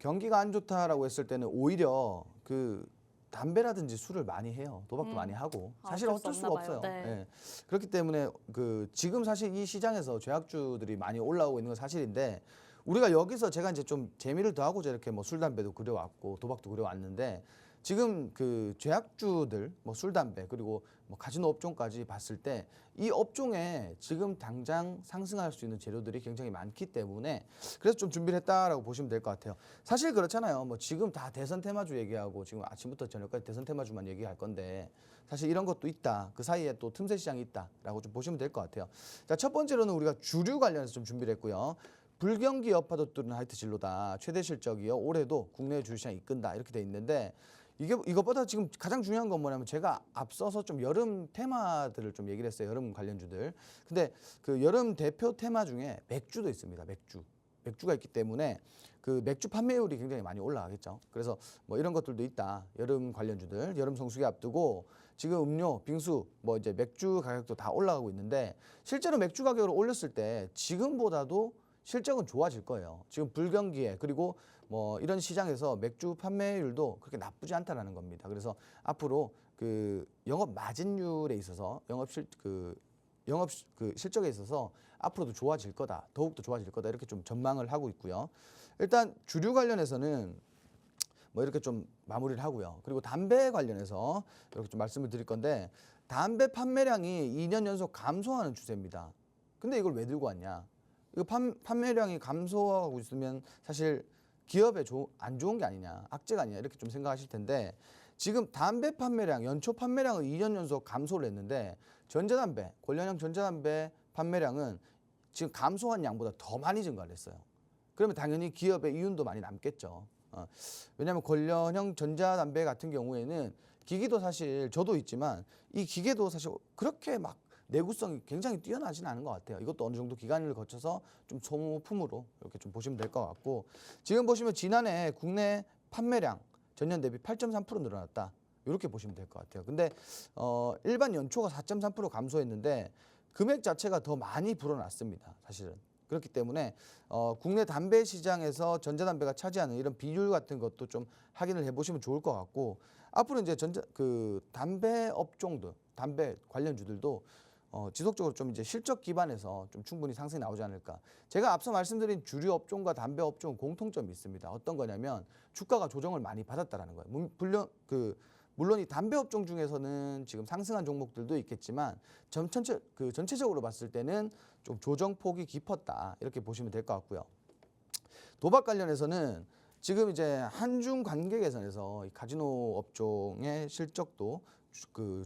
[SPEAKER 2] 경기가 안 좋다라고 했을 때는 오히려 그 담배라든지 술을 많이 해요. 도박도 많이 하고 사실
[SPEAKER 1] 어쩔 수
[SPEAKER 2] 어쩔 수가
[SPEAKER 1] 없나 봐요.
[SPEAKER 2] 없어요.
[SPEAKER 1] 네.
[SPEAKER 2] 예. 그렇기 때문에 그 지금 사실 이 시장에서 죄악주들이 많이 올라오고 있는 건 사실인데 우리가 여기서 제가 이제 좀 재미를 더하고자 이렇게 뭐 술 담배도 그려왔고 도박도 그려왔는데 지금 그 죄악주들 뭐 술 담배 그리고 뭐 카지노 업종까지 봤을 때 이 업종에 지금 당장 상승할 수 있는 재료들이 굉장히 많기 때문에 그래서 좀 준비를 했다라고 보시면 될 것 같아요. 사실 그렇잖아요. 뭐 지금 다 대선 테마주 얘기하고 지금 아침부터 저녁까지 대선 테마주만 얘기할 건데 사실 이런 것도 있다. 그 사이에 또 틈새 시장이 있다라고 좀 보시면 될 것 같아요. 자, 첫 번째로는 우리가 주류 관련해서 좀 준비를 했고요. 불경기 여파도 뚫는 하이트 진로다. 최대 실적이요. 올해도 국내 주시장 이끈다. 이렇게 돼 있는데 이것보다 지금 가장 중요한 건 뭐냐면 제가 앞서서 좀 여름 테마들을 좀 얘기를 했어요. 여름 관련주들. 근데 그 여름 대표 테마 중에 맥주도 있습니다. 맥주가 있기 때문에 그 맥주 판매율이 굉장히 많이 올라가겠죠. 그래서 뭐 이런 것들도 있다. 여름 관련주들, 여름 성수기 앞두고 지금 음료, 빙수, 뭐 이제 맥주 가격도 다 올라가고 있는데 실제로 맥주 가격을 올렸을 때 지금보다도 실적은 좋아질 거예요. 지금 불경기에 그리고 뭐 이런 시장에서 맥주 판매율도 그렇게 나쁘지 않다라는 겁니다. 그래서 앞으로 그 영업 마진율에 있어서 영업 실적에 있어서 앞으로도 좋아질 거다. 더욱더 좋아질 거다. 이렇게 좀 전망을 하고 있고요. 일단 주류 관련해서는 뭐 이렇게 좀 마무리를 하고요. 그리고 담배 관련해서 이렇게 좀 말씀을 드릴 건데 담배 판매량이 2년 연속 감소하는 추세입니다. 근데 이걸 왜 들고 왔냐? 이거 판매량이 감소하고 있으면 사실 기업에 안 좋은 게 아니냐, 악재가 아니냐 이렇게 좀 생각하실 텐데 지금 담배 판매량, 연초 판매량을 2년 연속 감소를 했는데 전자담배, 관련형 전자담배 판매량은 지금 감소한 양보다 더 많이 증가를 했어요. 그러면 당연히 기업의 이윤도 많이 남겠죠. 왜냐하면 관련형 전자담배 같은 경우에는 기기도 사실 저도 있지만 이 기계도 사실 그렇게 막 내구성이 굉장히 뛰어나지는 않은 것 같아요. 이것도 어느 정도 기간을 거쳐서 좀 소모품으로 이렇게 좀 보시면 될 것 같고 지금 보시면 지난해 국내 판매량 전년 대비 8.3% 늘어났다. 이렇게 보시면 될 것 같아요. 근데 일반 연초가 4.3% 감소했는데 금액 자체가 더 많이 불어났습니다. 사실은. 그렇기 때문에 국내 담배 시장에서 전자담배가 차지하는 이런 비율 같은 것도 좀 확인을 해보시면 좋을 것 같고 앞으로 이제 담배 업종들, 담배 관련주들도 지속적으로 좀 이제 실적 기반에서 좀 충분히 상승이 나오지 않을까. 제가 앞서 말씀드린 주류 업종과 담배 업종은 공통점이 있습니다. 어떤 거냐면 주가가 조정을 많이 받았다라는 거예요. 물론 이 담배 업종 중에서는 지금 상승한 종목들도 있겠지만 전체적으로 봤을 때는 좀 조정폭이 깊었다. 이렇게 보시면 될 것 같고요. 도박 관련해서는 지금 이제 한중 관계 개선에서 이 카지노 업종의 실적도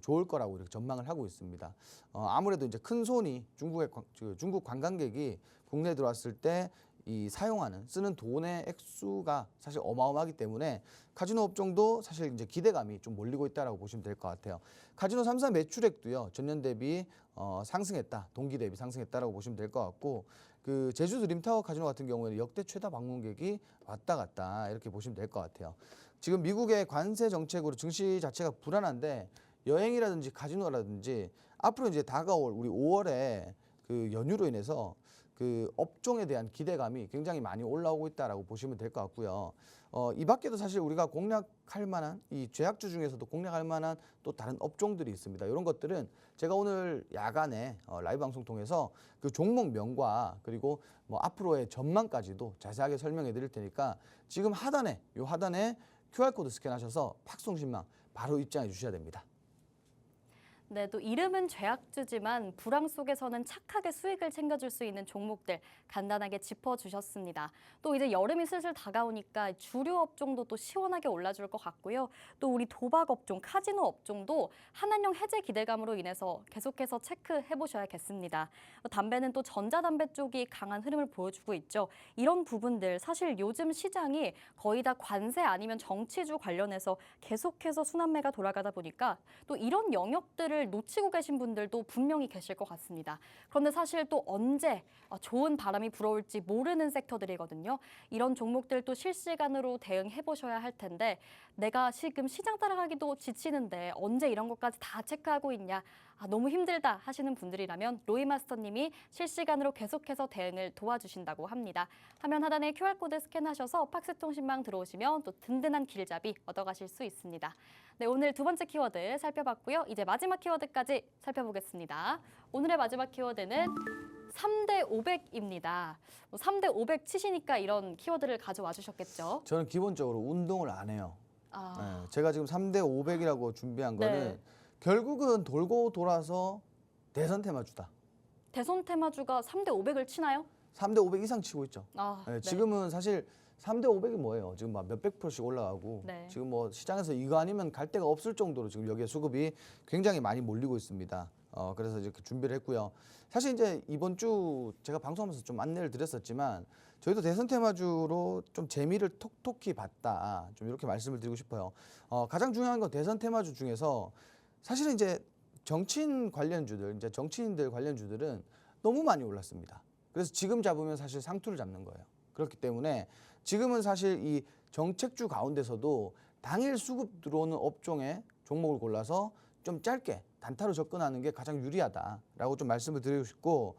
[SPEAKER 2] 좋을 거라고 이렇게 전망을 하고 있습니다. 아무래도 이제 큰 손이 중국 관광객이 국내에 들어왔을 때 이 쓰는 돈의 액수가 사실 어마어마하기 때문에 카지노 업종도 사실 이제 기대감이 좀 몰리고 있다라고 보시면 될 것 같아요. 카지노 3사 매출액도요 전년 대비 상승했다, 동기 대비 상승했다라고 보시면 될 것 같고 그 제주 드림타워 카지노 같은 경우에는 역대 최다 방문객이 왔다 갔다 이렇게 보시면 될 것 같아요. 지금 미국의 관세 정책으로 증시 자체가 불안한데 여행이라든지 카지노라든지 앞으로 이제 다가올 우리 5월에 그 연휴로 인해서 그 업종에 대한 기대감이 굉장히 많이 올라오고 있다라고 보시면 될 것 같고요. 이 밖에도 사실 우리가 공략할 만한 이 죄악주 중에서도 공략할 만한 또 다른 업종들이 있습니다. 이런 것들은 제가 오늘 야간에 라이브 방송 통해서 그 종목명과 그리고 뭐 앞으로의 전망까지도 자세하게 설명해 드릴 테니까 지금 하단에 QR코드 스캔하셔서 팍송신망 바로 입장해 주셔야 됩니다.
[SPEAKER 1] 네, 또 이름은 죄악주지만 불황 속에서는 착하게 수익을 챙겨줄 수 있는 종목들 간단하게 짚어주셨습니다. 또 이제 여름이 슬슬 다가오니까 주류 업종도 또 시원하게 올라줄 것 같고요. 또 우리 도박 업종, 카지노 업종도 한한령 해제 기대감으로 인해서 계속해서 체크해보셔야겠습니다. 담배는 또 전자담배 쪽이 강한 흐름을 보여주고 있죠. 이런 부분들 사실 요즘 시장이 거의 다 관세 아니면 정치주 관련해서 계속해서 순환매가 돌아가다 보니까 또 이런 영역들을 놓치고 계신 분들도 분명히 계실 것 같습니다. 그런데 사실 또 언제 좋은 바람이 불어올지 모르는 섹터들이거든요. 이런 종목들도 실시간으로 대응해 보셔야 할 텐데 내가 지금 시장 따라가기도 지치는데 언제 이런 것까지 다 체크하고 있냐. 너무 힘들다 하시는 분들이라면 로이마스터님이 실시간으로 계속해서 대응을 도와주신다고 합니다. 화면 하단에 QR코드 스캔하셔서 팍스통신망 들어오시면 또 든든한 길잡이 얻어가실 수 있습니다. 네, 오늘 두 번째 키워드 살펴봤고요. 이제 마지막 키워드까지 살펴보겠습니다. 오늘의 마지막 키워드는 3대 500입니다. 3대 500 치시니까 이런 키워드를 가져와 주셨겠죠?
[SPEAKER 2] 저는 기본적으로 운동을 안 해요.
[SPEAKER 1] 아,
[SPEAKER 2] 네, 제가 지금 3대 500이라고 준비한
[SPEAKER 1] 네.
[SPEAKER 2] 거는 결국은 돌고 돌아서 대선 테마주다.
[SPEAKER 1] 대선 테마주가 3대 500을 치나요?
[SPEAKER 2] 3대 500 이상 치고 있죠.
[SPEAKER 1] 네.
[SPEAKER 2] 네, 지금은 사실 3대 500이 뭐예요? 지금 막 몇백 %씩 올라가고
[SPEAKER 1] 네.
[SPEAKER 2] 지금 뭐 시장에서 이거 아니면 갈 데가 없을 정도로 지금 여기에 수급이 굉장히 많이 몰리고 있습니다. 그래서 이렇게 준비를 했고요. 사실 이제 이번 주 제가 방송하면서 좀 안내를 드렸었지만 저희도 대선 테마주로 좀 재미를 톡톡히 봤다. 좀 이렇게 말씀을 드리고 싶어요. 가장 중요한 건 대선 테마주 중에서 사실은 이제 정치인 관련주들, 이제 정치인들 관련주들은 너무 많이 올랐습니다. 그래서 지금 잡으면 사실 상투를 잡는 거예요. 그렇기 때문에 지금은 사실 이 정책주 가운데서도 당일 수급 들어오는 업종의 종목을 골라서 좀 짧게 단타로 접근하는 게 가장 유리하다라고 좀 말씀을 드리고 싶고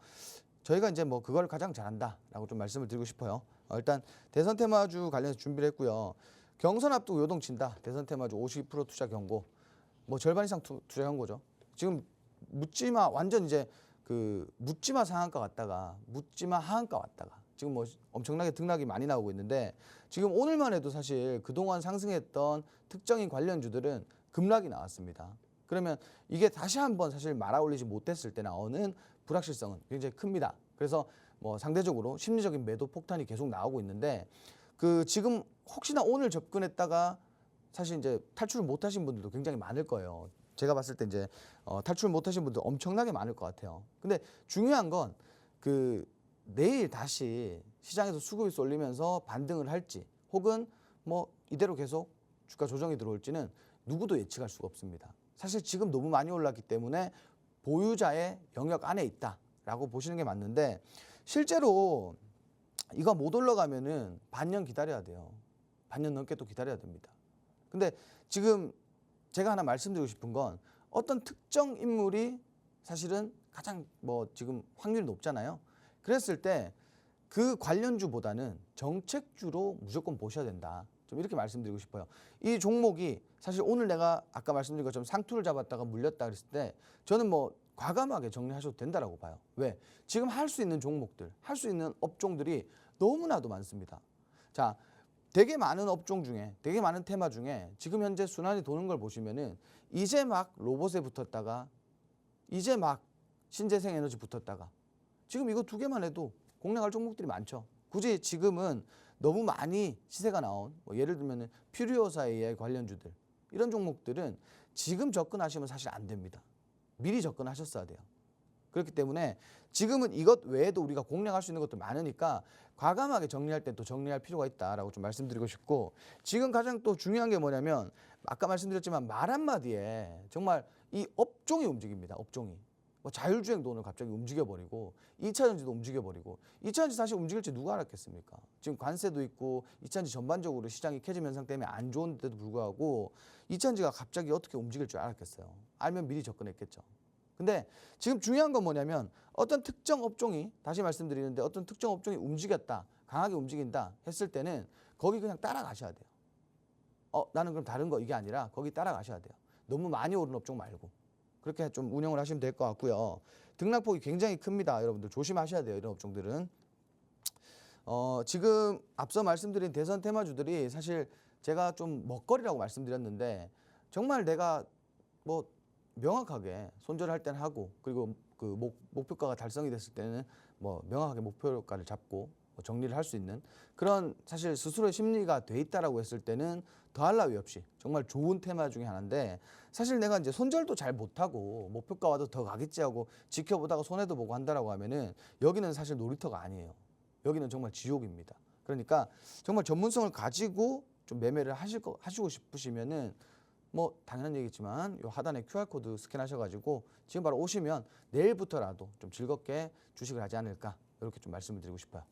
[SPEAKER 2] 저희가 이제 뭐 그걸 가장 잘한다라고 좀 말씀을 드리고 싶어요. 일단 대선 테마주 관련해서 준비를 했고요. 경선 앞두고 요동친다. 대선 테마주 50% 투자 경고. 뭐 절반 이상 투자 경고죠. 지금 묻지마 완전 이제 그 묻지마 상한가 갔다가 묻지마 하한가 왔다가 지금 뭐 엄청나게 등락이 많이 나오고 있는데 지금 오늘만 해도 사실 그동안 상승했던 특정인 관련주들은 급락이 나왔습니다. 그러면 이게 다시 한번 사실 말아올리지 못했을 때 나오는 불확실성은 굉장히 큽니다. 그래서 뭐 상대적으로 심리적인 매도 폭탄이 계속 나오고 있는데 그 지금 혹시나 오늘 접근했다가 사실 이제 탈출을 못하신 분들도 굉장히 많을 거예요. 제가 봤을 때 이제 탈출 못하신 분들 엄청나게 많을 것 같아요. 근데 중요한 건 그 내일 다시 시장에서 수급이 쏠리면서 반등을 할지 혹은 뭐 이대로 계속 주가 조정이 들어올지는 누구도 예측할 수가 없습니다. 사실 지금 너무 많이 올랐기 때문에 보유자의 영역 안에 있다라고 보시는 게 맞는데 실제로 이거 못 올라가면은 반년 기다려야 돼요. 반년 넘게 또 기다려야 됩니다. 근데 지금 제가 하나 말씀드리고 싶은 건 어떤 특정 인물이 사실은 가장 뭐 지금 확률이 높잖아요. 그랬을 때 그 관련주보다는 정책주로 무조건 보셔야 된다. 좀 이렇게 말씀드리고 싶어요. 이 종목이 사실 오늘 내가 아까 말씀드린 것처럼 상투를 잡았다가 물렸다 그랬을 때 저는 뭐 과감하게 정리하셔도 된다라고 봐요. 왜? 지금 할 수 있는 종목들, 할 수 있는 업종들이 너무나도 많습니다. 자, 되게 많은 업종 중에, 되게 많은 테마 중에 지금 현재 순환이 도는 걸 보시면은 이제 막 로봇에 붙었다가 이제 막 신재생 에너지 붙었다가 지금 이거 두 개만 해도 공략할 종목들이 많죠. 굳이 지금은 너무 많이 시세가 나온 뭐 예를 들면은 퓨리오사의 관련주들 이런 종목들은 지금 접근하시면 사실 안 됩니다. 미리 접근하셨어야 돼요. 그렇기 때문에 지금은 이것 외에도 우리가 공략할 수 있는 것도 많으니까 과감하게 정리할 때 또 정리할 필요가 있다라고 좀 말씀드리고 싶고 지금 가장 또 중요한 게 뭐냐면 아까 말씀드렸지만 말 한마디에 정말 이 업종이 움직입니다. 업종이. 뭐 자율주행도 오늘 갑자기 움직여버리고 2차전지도 움직여버리고 2차전지 사실 움직일지 누가 알았겠습니까? 지금 관세도 있고 2차전지 전반적으로 시장이 캐즘 현상 때문에 안 좋은데도 불구하고 2차전지가 갑자기 어떻게 움직일 줄 알았겠어요. 알면 미리 접근했겠죠. 근데 지금 중요한 건 뭐냐면 어떤 특정 업종이 다시 말씀드리는데 어떤 특정 업종이 움직였다 강하게 움직인다 했을 때는 거기 그냥 따라가셔야 돼요. 나는 그럼 다른 거 이게 아니라 거기 따라가셔야 돼요. 너무 많이 오른 업종 말고 그렇게 좀 운영을 하시면 될 것 같고요. 등락폭이 굉장히 큽니다. 여러분들 조심하셔야 돼요. 이런 업종들은. 지금 앞서 말씀드린 대선 테마주들이 사실 제가 좀 먹거리라고 말씀드렸는데 정말 내가 뭐 명확하게 손절할 때는 하고 그리고 그 목표가가 달성이 됐을 때는 뭐 명확하게 목표가를 잡고 뭐 정리를 할 수 있는 그런 사실 스스로의 심리가 돼 있다라고 했을 때는 더할 나위 없이 정말 좋은 테마 중에 하나인데 사실 내가 이제 손절도 잘 못하고 목표가 와도 더 가겠지 하고 지켜보다가 손해도 보고 한다라고 하면은 여기는 사실 놀이터가 아니에요. 여기는 정말 지옥입니다. 그러니까 정말 전문성을 가지고 좀 매매를 하시고 싶으시면은 뭐 당연한 얘기지만 요 하단에 QR코드 스캔하셔가지고 지금 바로 오시면 내일부터라도 좀 즐겁게 주식을 하지 않을까 이렇게 좀 말씀을 드리고 싶어요.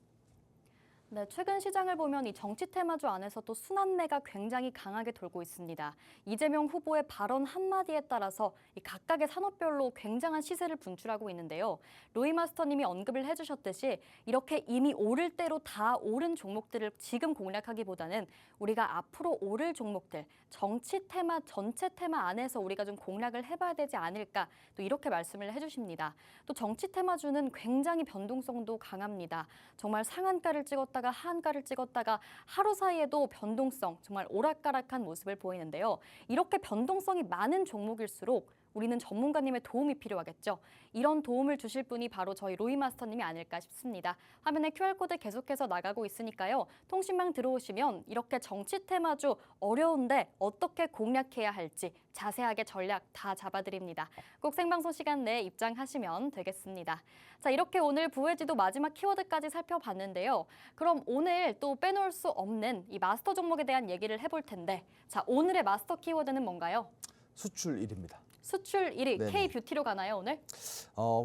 [SPEAKER 1] 네, 최근 시장을 보면 이 정치 테마주 안에서 또 순환매가 굉장히 강하게 돌고 있습니다. 이재명 후보의 발언 한마디에 따라서 이 각각의 산업별로 굉장한 시세를 분출하고 있는데요. 로이 마스터님이 언급을 해주셨듯이 이렇게 이미 오를 대로 다 오른 종목들을 지금 공략하기보다는 우리가 앞으로 오를 종목들, 정치 테마, 전체 테마 안에서 우리가 좀 공략을 해봐야 되지 않을까, 또 이렇게 말씀을 해주십니다. 또 정치 테마주는 굉장히 변동성도 강합니다. 정말 상한가를 찍었다가 하한가를 찍었다가 하루 사이에도 변동성, 정말 오락가락한 모습을 보이는데요. 이렇게 변동성이 많은 종목일수록 우리는 전문가님의 도움이 필요하겠죠. 이런 도움을 주실 분이 바로 저희 로이 마스터님이 아닐까 싶습니다. 화면에 QR코드 계속해서 나가고 있으니까요. 통신망 들어오시면 이렇게 정치 테마주 어려운데 어떻게 공략해야 할지 자세하게 전략 다 잡아드립니다. 꼭 생방송 시간 내에 입장하시면 되겠습니다. 자, 이렇게 오늘 부회지도 마지막 키워드까지 살펴봤는데요. 그럼 오늘 또 빼놓을 수 없는 이 마스터 종목에 대한 얘기를 해볼 텐데, 자, 오늘의 마스터 키워드는 뭔가요?
[SPEAKER 2] 수출 1위입니다.
[SPEAKER 1] 수출 1위,
[SPEAKER 2] 네네.
[SPEAKER 1] K-뷰티로 가나요, 오늘?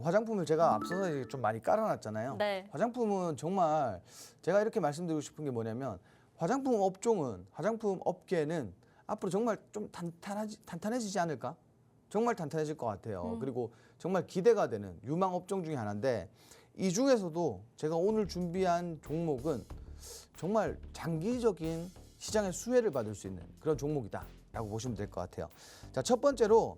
[SPEAKER 2] 화장품을 제가 앞서서 이제 좀 많이 깔아놨잖아요.
[SPEAKER 1] 네.
[SPEAKER 2] 화장품은 정말 제가 이렇게 말씀드리고 싶은 게 뭐냐면 화장품 업종은, 화장품 업계는 앞으로 정말 좀 탄탄해지지 않을까? 정말 탄탄해질 것 같아요. 그리고 정말 기대가 되는 유망 업종 중에 하나인데, 이 중에서도 제가 오늘 준비한 종목은 정말 장기적인 시장의 수혜를 받을 수 있는 그런 종목이다라고 보시면 될 것 같아요. 자, 첫 번째로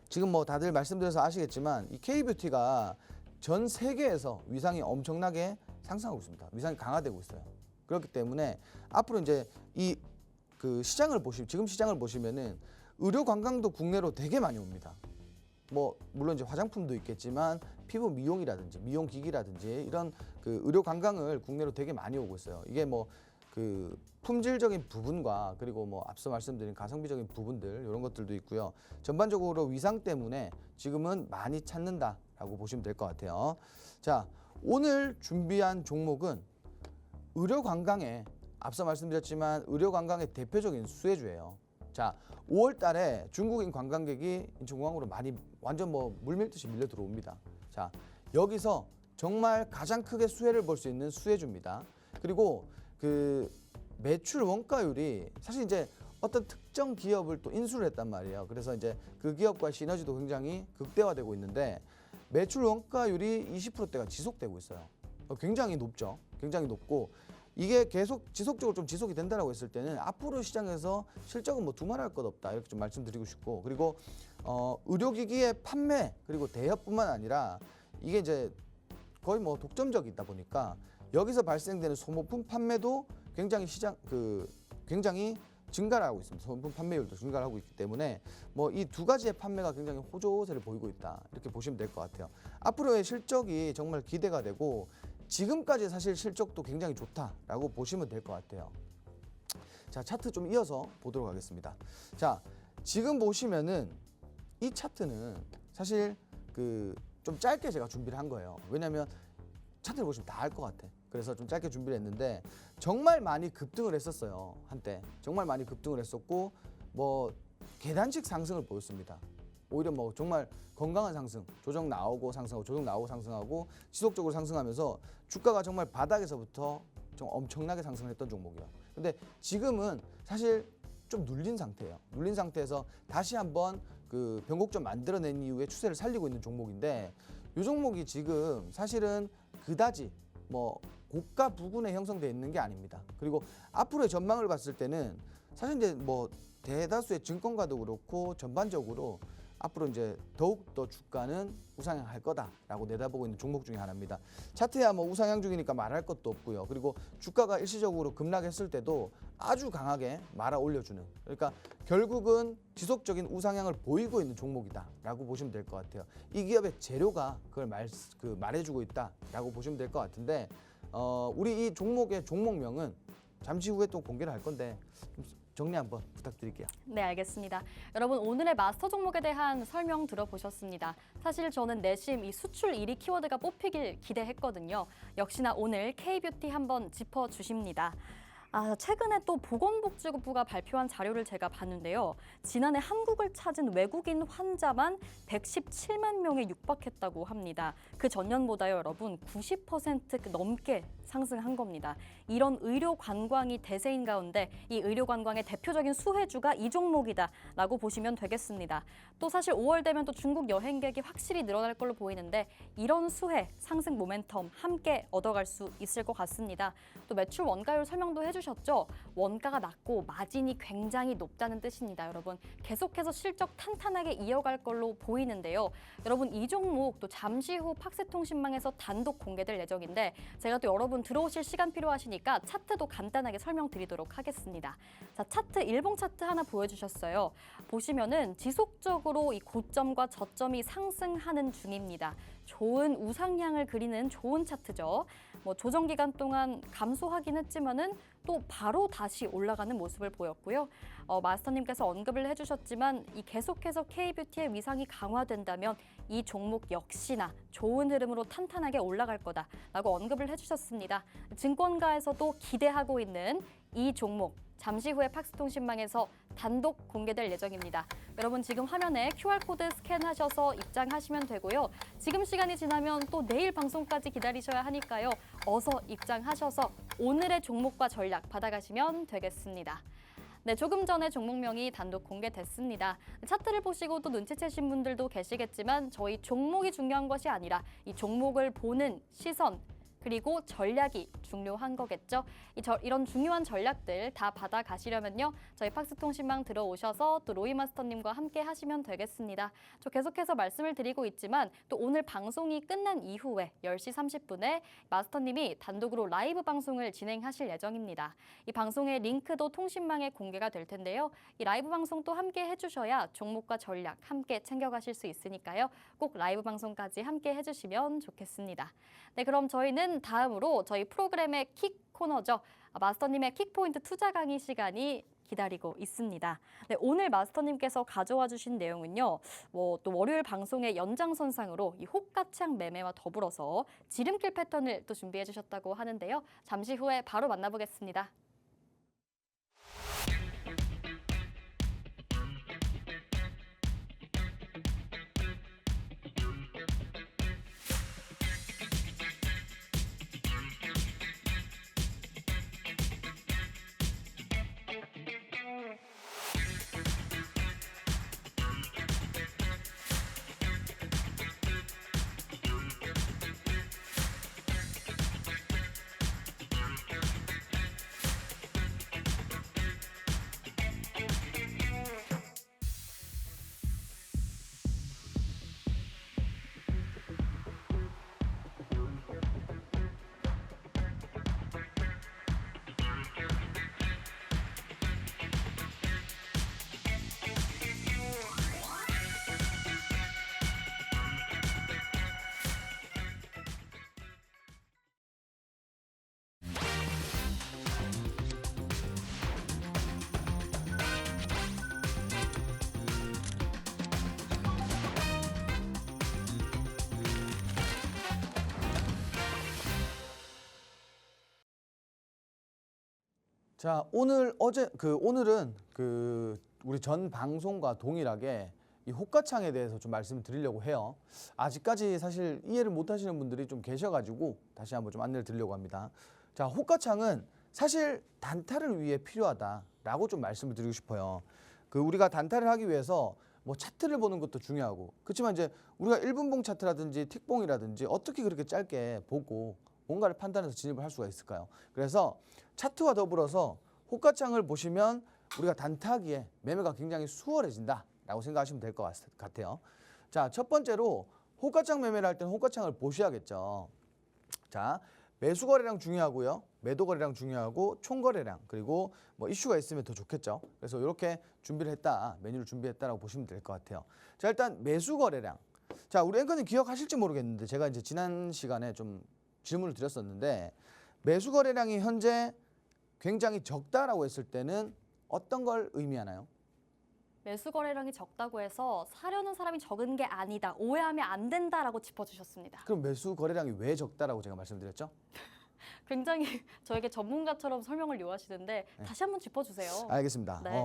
[SPEAKER 2] 지금 뭐 다들 말씀드려서 아시겠지만 이 K뷰티가 전 세계에서 위상이 엄청나게 상승하고 있습니다. 위상이 강화되고 있어요. 그렇기 때문에 앞으로 이제 이 그 시장을 지금 시장을 보시면은 의료 관광도 국내로 되게 많이 옵니다. 뭐 물론 이제 화장품도 있겠지만 피부 미용이라든지 미용 기기라든지 이런 그 의료 관광을 국내로 되게 많이 오고 있어요. 이게 뭐 그 품질적인 부분과 그리고 뭐 앞서 말씀드린 가성비적인 부분들 이런 것들도 있고요. 전반적으로 위상 때문에 지금은 많이 찾는다라고 보시면 될 것 같아요. 자, 오늘 준비한 종목은 의료 관광에 앞서 말씀드렸지만 의료 관광의 대표적인 수혜주예요. 자, 5월 달에 중국인 관광객이 인천공항으로 많이 완전 뭐 물밀듯이 밀려 들어옵니다. 자, 여기서 정말 가장 크게 수혜를 볼 수 있는 수혜주입니다. 그리고 그 매출 원가율이 사실 이제 어떤 특정 기업을 또 인수를 했단 말이에요. 그래서 이제 그 기업과 시너지도 굉장히 극대화되고 있는데 매출 원가율이 20%대가 지속되고 있어요. 굉장히 높죠. 굉장히 높고 이게 계속 지속적으로 좀 지속이 된다라고 했을 때는 앞으로 시장에서 실적은 뭐 두말할 것 없다 이렇게 좀 말씀드리고 싶고, 그리고 의료기기의 판매 그리고 대여뿐만 아니라 이게 이제 거의 뭐 독점적이다 보니까 여기서 발생되는 소모품 판매도 굉장히 굉장히 증가를 하고 있습니다. 소모품 판매율도 증가를 하고 있기 때문에 뭐 이 두 가지의 판매가 굉장히 호조세를 보이고 있다 이렇게 보시면 될 것 같아요. 앞으로의 실적이 정말 기대가 되고 지금까지 사실 실적도 굉장히 좋다라고 보시면 될 것 같아요. 자, 차트 좀 이어서 보도록 하겠습니다. 자, 지금 보시면은 이 차트는 사실 좀 짧게 제가 준비를 한 거예요. 왜냐하면 차트를 보시면 다 알 것 같아. 그래서 좀 짧게 준비를 했는데 정말 많이 급등을 했었어요. 한때 정말 많이 급등을 했었고 뭐 계단식 상승을 보였습니다. 오히려 뭐 정말 건강한 상승, 조정 나오고 상승하고 조정 나오고 상승하고 지속적으로 상승하면서 주가가 정말 바닥에서부터 좀 엄청나게 상승을 했던 종목이에요. 근데 지금은 사실 좀 눌린 상태예요. 눌린 상태에서 다시 한번 그 변곡점 만들어낸 이후에 추세를 살리고 있는 종목인데, 이 종목이 지금 사실은 그다지 뭐 고가 부근에 형성되어 있는 게 아닙니다. 그리고 앞으로의 전망을 봤을 때는 사실 이제 뭐 대다수의 증권가도 그렇고 전반적으로 앞으로 이제 더욱더 주가는 우상향할 거다라고 내다보고 있는 종목 중에 하나입니다. 차트야 뭐 우상향 중이니까 말할 것도 없고요. 그리고 주가가 일시적으로 급락했을 때도 아주 강하게 말아 올려주는, 그러니까 결국은 지속적인 우상향을 보이고 있는 종목이다라고 보시면 될 것 같아요. 이 기업의 재료가 그걸 말해주고 있다라고 보시면 될 것 같은데, 우리 이 종목의 종목명은 잠시 후에 또 공개를 할 건데 정리 한번 부탁드릴게요.
[SPEAKER 1] 네, 알겠습니다. 여러분, 오늘의 마스터 종목에 대한 설명 들어보셨습니다. 사실 저는 내심 이 수출 1위 키워드가 뽑히길 기대했거든요. 역시나 오늘 K뷰티 한번 짚어주십니다. 최근에 또 보건복지부가 발표한 자료를 제가 봤는데요. 지난해 한국을 찾은 외국인 환자만 117만 명에 육박했다고 합니다. 그 전년보다요, 여러분 90% 넘게 상승한 겁니다. 이런 의료 관광이 대세인 가운데 이 의료 관광의 대표적인 수혜주가 이 종목이다라고 보시면 되겠습니다. 또 사실 5월 되면 또 중국 여행객이 확실히 늘어날 걸로 보이는데 이런 수혜, 상승 모멘텀 함께 얻어갈 수 있을 것 같습니다. 또 매출 원가율 설명도 해주셨죠? 원가가 낮고 마진이 굉장히 높다는 뜻입니다. 여러분 계속해서 실적 탄탄하게 이어갈 걸로 보이는데요. 여러분 이 종목 또 잠시 후 팍스통신망에서 단독 공개될 예정인데 제가 또 여러분 들어오실 시간 필요하시니까 차트도 간단하게 설명드리도록 하겠습니다. 자, 차트 일봉 차트 하나 보여주셨어요. 보시면은 지속적으로 이 고점과 저점이 상승하는 중입니다. 좋은 우상향을 그리는 좋은 차트죠. 조정 기간 동안 감소하긴 했지만은 또 바로 다시 올라가는 모습을 보였고요. 마스터님께서 언급을 해주셨지만 이 계속해서 K뷰티의 위상이 강화된다면 이 종목 역시나 좋은 흐름으로 탄탄하게 올라갈 거다라고 언급을 해주셨습니다. 증권가에서도 기대하고 있는 이 종목 잠시 후에 팍스통신망에서 단독 공개될 예정입니다. 여러분 지금 화면에 QR코드 스캔하셔서 입장하시면 되고요. 지금 시간이 지나면 또 내일 방송까지 기다리셔야 하니까요. 어서 입장하셔서 오늘의 종목과 전략 받아가시면 되겠습니다. 네, 조금 전에 종목명이 단독 공개됐습니다. 차트를 보시고 또 눈치채신 분들도 계시겠지만 저희 종목이 중요한 것이 아니라 이 종목을 보는 시선 그리고 전략이 중요한 거겠죠. 이런 중요한 전략들 다 받아가시려면요. 저희 팍스통신망 들어오셔서 또 로이 마스터님과 함께 하시면 되겠습니다. 저 계속해서 말씀을 드리고 있지만 또 오늘 방송이 끝난 이후에 10시 30분에 마스터님이 단독으로 라이브 방송을 진행하실 예정입니다. 이 방송의 링크도 통신망에 공개가 될 텐데요. 이 라이브 방송 또 함께 해주셔야 종목과 전략 함께 챙겨가실 수 있으니까요. 꼭 라이브 방송까지 함께 해주시면 좋겠습니다. 네, 그럼 저희는 다음으로 저희 프로그램의 킥 코너죠. 마스터님의 킥포인트 투자 강의 시간이 기다리고 있습니다. 네, 오늘 마스터님께서 가져와 주신 내용은요. 또 월요일 방송의 연장선상으로 이 호가창 매매와 더불어서 지름길 패턴을 또 준비해 주셨다고 하는데요. 잠시 후에 바로 만나보겠습니다.
[SPEAKER 2] 자, 오늘은 우리 전 방송과 동일하게 이 호가창에 대해서 좀 말씀을 드리려고 해요. 아직까지 사실 이해를 못 하시는 분들이 좀 계셔가지고 다시 한번 좀 안내를 드리려고 합니다. 자, 호가창은 사실 단타를 위해 필요하다라고 좀 말씀을 드리고 싶어요. 우리가 단타를 하기 위해서 차트를 보는 것도 중요하고 그렇지만 이제 우리가 1분봉 차트라든지 틱봉이라든지 어떻게 그렇게 짧게 보고 뭔가를 판단해서 진입을 할 수가 있을까요? 그래서 차트와 더불어서 호가창을 보시면 우리가 단타하기에 매매가 굉장히 수월해진다라고 생각하시면 될 것 같아요. 자, 첫 번째로 호가창 매매를 할 때는 호가창을 보셔야겠죠. 자, 매수 거래량 중요하고요. 매도 거래량 중요하고 총 거래량 그리고 이슈가 있으면 더 좋겠죠. 그래서 이렇게 준비를 했다, 메뉴를 준비했다라고 보시면 될 것 같아요. 자, 일단 매수 거래량. 자, 우리 앵커님 기억하실지 모르겠는데 제가 이제 지난 시간에 좀 질문을 드렸었는데 매수 거래량이 현재 굉장히 적다라고 했을 때는 어떤 걸 의미하나요?
[SPEAKER 1] 매수 거래량이 적다고 해서 사려는 사람이 적은 게 아니다, 오해하면 안 된다라고 짚어주셨습니다.
[SPEAKER 2] 그럼 매수 거래량이 왜 적다라고 제가 말씀드렸죠?
[SPEAKER 1] 굉장히 저에게 전문가처럼 설명을 요하시는데 다시 한번 짚어주세요.
[SPEAKER 2] 알겠습니다.
[SPEAKER 1] 네.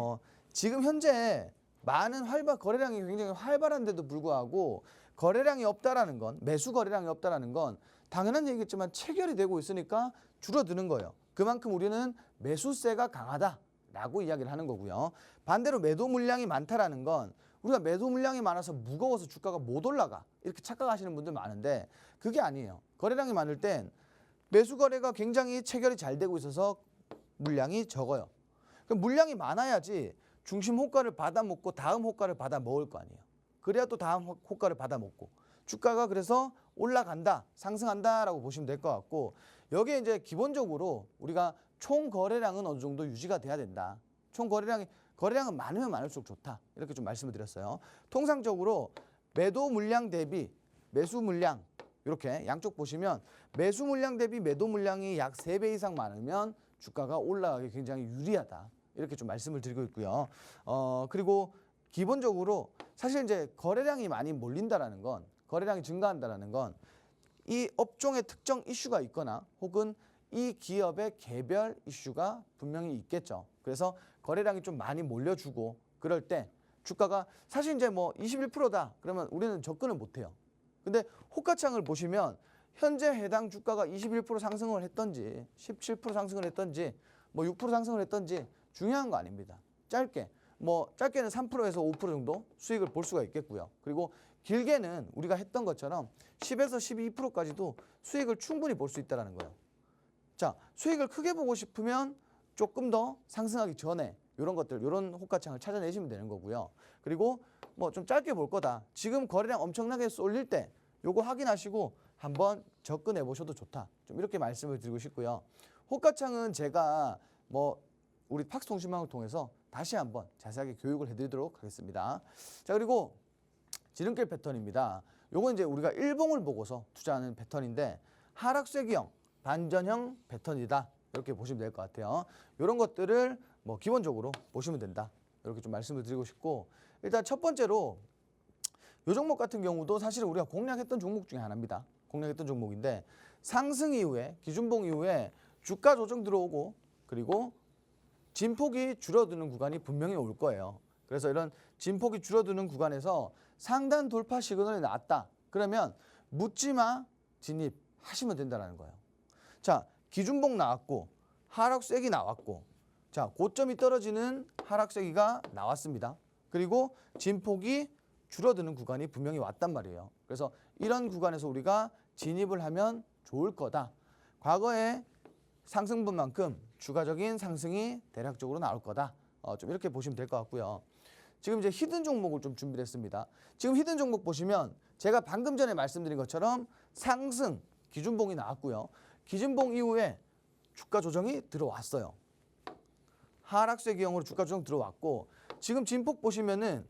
[SPEAKER 2] 지금 현재 많은 거래량이 굉장히 활발한데도 불구하고 거래량이 없다라는 건 매수 거래량이 없다라는 건 당연한 얘기겠지만 체결이 되고 있으니까 줄어드는 거예요. 그만큼 우리는 매수세가 강하다라고 이야기를 하는 거고요. 반대로 매도 물량이 많다라는 건 우리가 매도 물량이 많아서 무거워서 주가가 못 올라가 이렇게 착각하시는 분들 많은데 그게 아니에요. 거래량이 많을 땐 매수 거래가 굉장히 체결이 잘 되고 있어서 물량이 적어요. 그럼 물량이 많아야지 중심 호가를 받아 먹고 다음 호가를 받아 먹을 거 아니에요. 그래야 또 다음 호가를 받아 먹고 주가가 그래서 올라간다, 상승한다라고 보시면 될 것 같고 여기에 이제 기본적으로 우리가 총 거래량은 어느 정도 유지가 돼야 된다. 총 거래량은 많으면 많을수록 좋다. 이렇게 좀 말씀을 드렸어요. 통상적으로 매도 물량 대비 매수 물량 이렇게 양쪽 보시면 매수 물량 대비 매도 물량이 약 3배 이상 많으면 주가가 올라가기 굉장히 유리하다. 이렇게 좀 말씀을 드리고 있고요. 그리고 기본적으로 사실 이제 거래량이 많이 몰린다라는 건 거래량이 증가한다라는 건 이 업종의 특정 이슈가 있거나 혹은 이 기업의 개별 이슈가 분명히 있겠죠. 그래서 거래량이 좀 많이 몰려주고 그럴 때 주가가 사실 이제 뭐 21%다 그러면 우리는 접근을 못 해요. 근데 호가창을 보시면 현재 해당 주가가 21% 상승을 했던지 17% 상승을 했던지 뭐 6% 상승을 했던지 중요한 거 아닙니다. 짧게는 3%에서 5% 정도 수익을 볼 수가 있겠고요. 그리고 길게는 우리가 했던 것처럼 10에서 12%까지도 수익을 충분히 볼 수 있다는 거예요. 자, 수익을 크게 보고 싶으면 조금 더 상승하기 전에 이런 것들, 이런 호가창을 찾아내시면 되는 거고요. 그리고 뭐 좀 짧게 볼 거다. 지금 거래량 엄청나게 쏠릴 때 요거 확인하시고 한번 접근해 보셔도 좋다. 좀 이렇게 말씀을 드리고 싶고요. 호가창은 제가 뭐 우리 팍스통신망을 통해서 다시 한번 자세하게 교육을 해드리도록 하겠습니다. 자, 그리고 지름길 패턴입니다. 요건 이제 우리가 일봉을 보고서 투자하는 패턴인데 하락세기형, 반전형 패턴이다. 이렇게 보시면 될 것 같아요. 이런 것들을 뭐 기본적으로 보시면 된다. 이렇게 좀 말씀을 드리고 싶고 일단 첫 번째로 이 종목 같은 경우도 사실 우리가 공략했던 종목 중에 하나입니다. 공략했던 종목인데 상승 이후에 기준봉 이후에 주가 조정 들어오고 그리고 진폭이 줄어드는 구간이 분명히 올 거예요. 그래서 이런 진폭이 줄어드는 구간에서 상단 돌파 시그널이 나왔다. 그러면 묻지마 진입하시면 된다는 거예요. 자, 기준봉 나왔고 하락세기 나왔고 자, 고점이 떨어지는 하락세기가 나왔습니다. 그리고 진폭이 줄어드는 구간이 분명히 왔단 말이에요. 그래서 이런 구간에서 우리가 진입을 하면 좋을 거다. 과거에 상승분만큼 추가적인 상승이 대략적으로 나올 거다. 좀 이렇게 보시면 될 것 같고요. 지금 이제 히든 종목을 좀 준비를 했습니다. 지금 히든 종목 보시면 제가 방금 전에 말씀드린 것처럼 상승 기준봉이 나왔고요. 기준봉 이후에 주가 조정이 들어왔어요. 하락세기형으로 주가 조정 들어왔고 지금 진폭 보시면은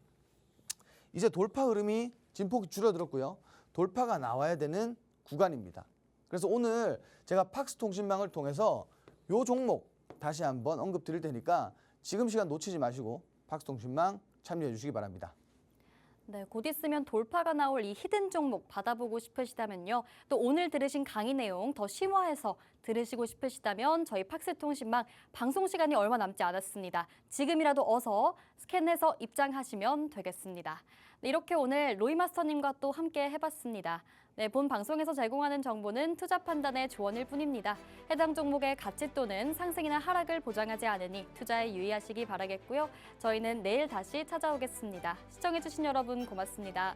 [SPEAKER 2] 이제 돌파 흐름이 진폭이 줄어들었고요. 돌파가 나와야 되는 구간입니다. 그래서 오늘 제가 팍스통신망을 통해서 요 종목 다시 한번 언급 드릴 테니까 지금 시간 놓치지 마시고 팍스통신망 참여해 주시기 바랍니다.
[SPEAKER 1] 네, 곧 있으면 돌파가 나올 이 히든 종목 받아보고 싶으시다면요. 또 오늘 들으신 강의 내용 더 심화해서 들으시고 싶으시다면 저희 팍스통신망 방송 시간이 얼마 남지 않았습니다. 지금이라도 어서 스캔해서 입장하시면 되겠습니다. 네, 이렇게 오늘 로이마스터님과 또 함께 해봤습니다. 네, 본 방송에서 제공하는 정보는 투자 판단의 조언일 뿐입니다. 해당 종목의 가치 또는 상승이나 하락을 보장하지 않으니 투자에 유의하시기 바라겠고요. 저희는 내일 다시 찾아오겠습니다. 시청해주신 여러분 고맙습니다.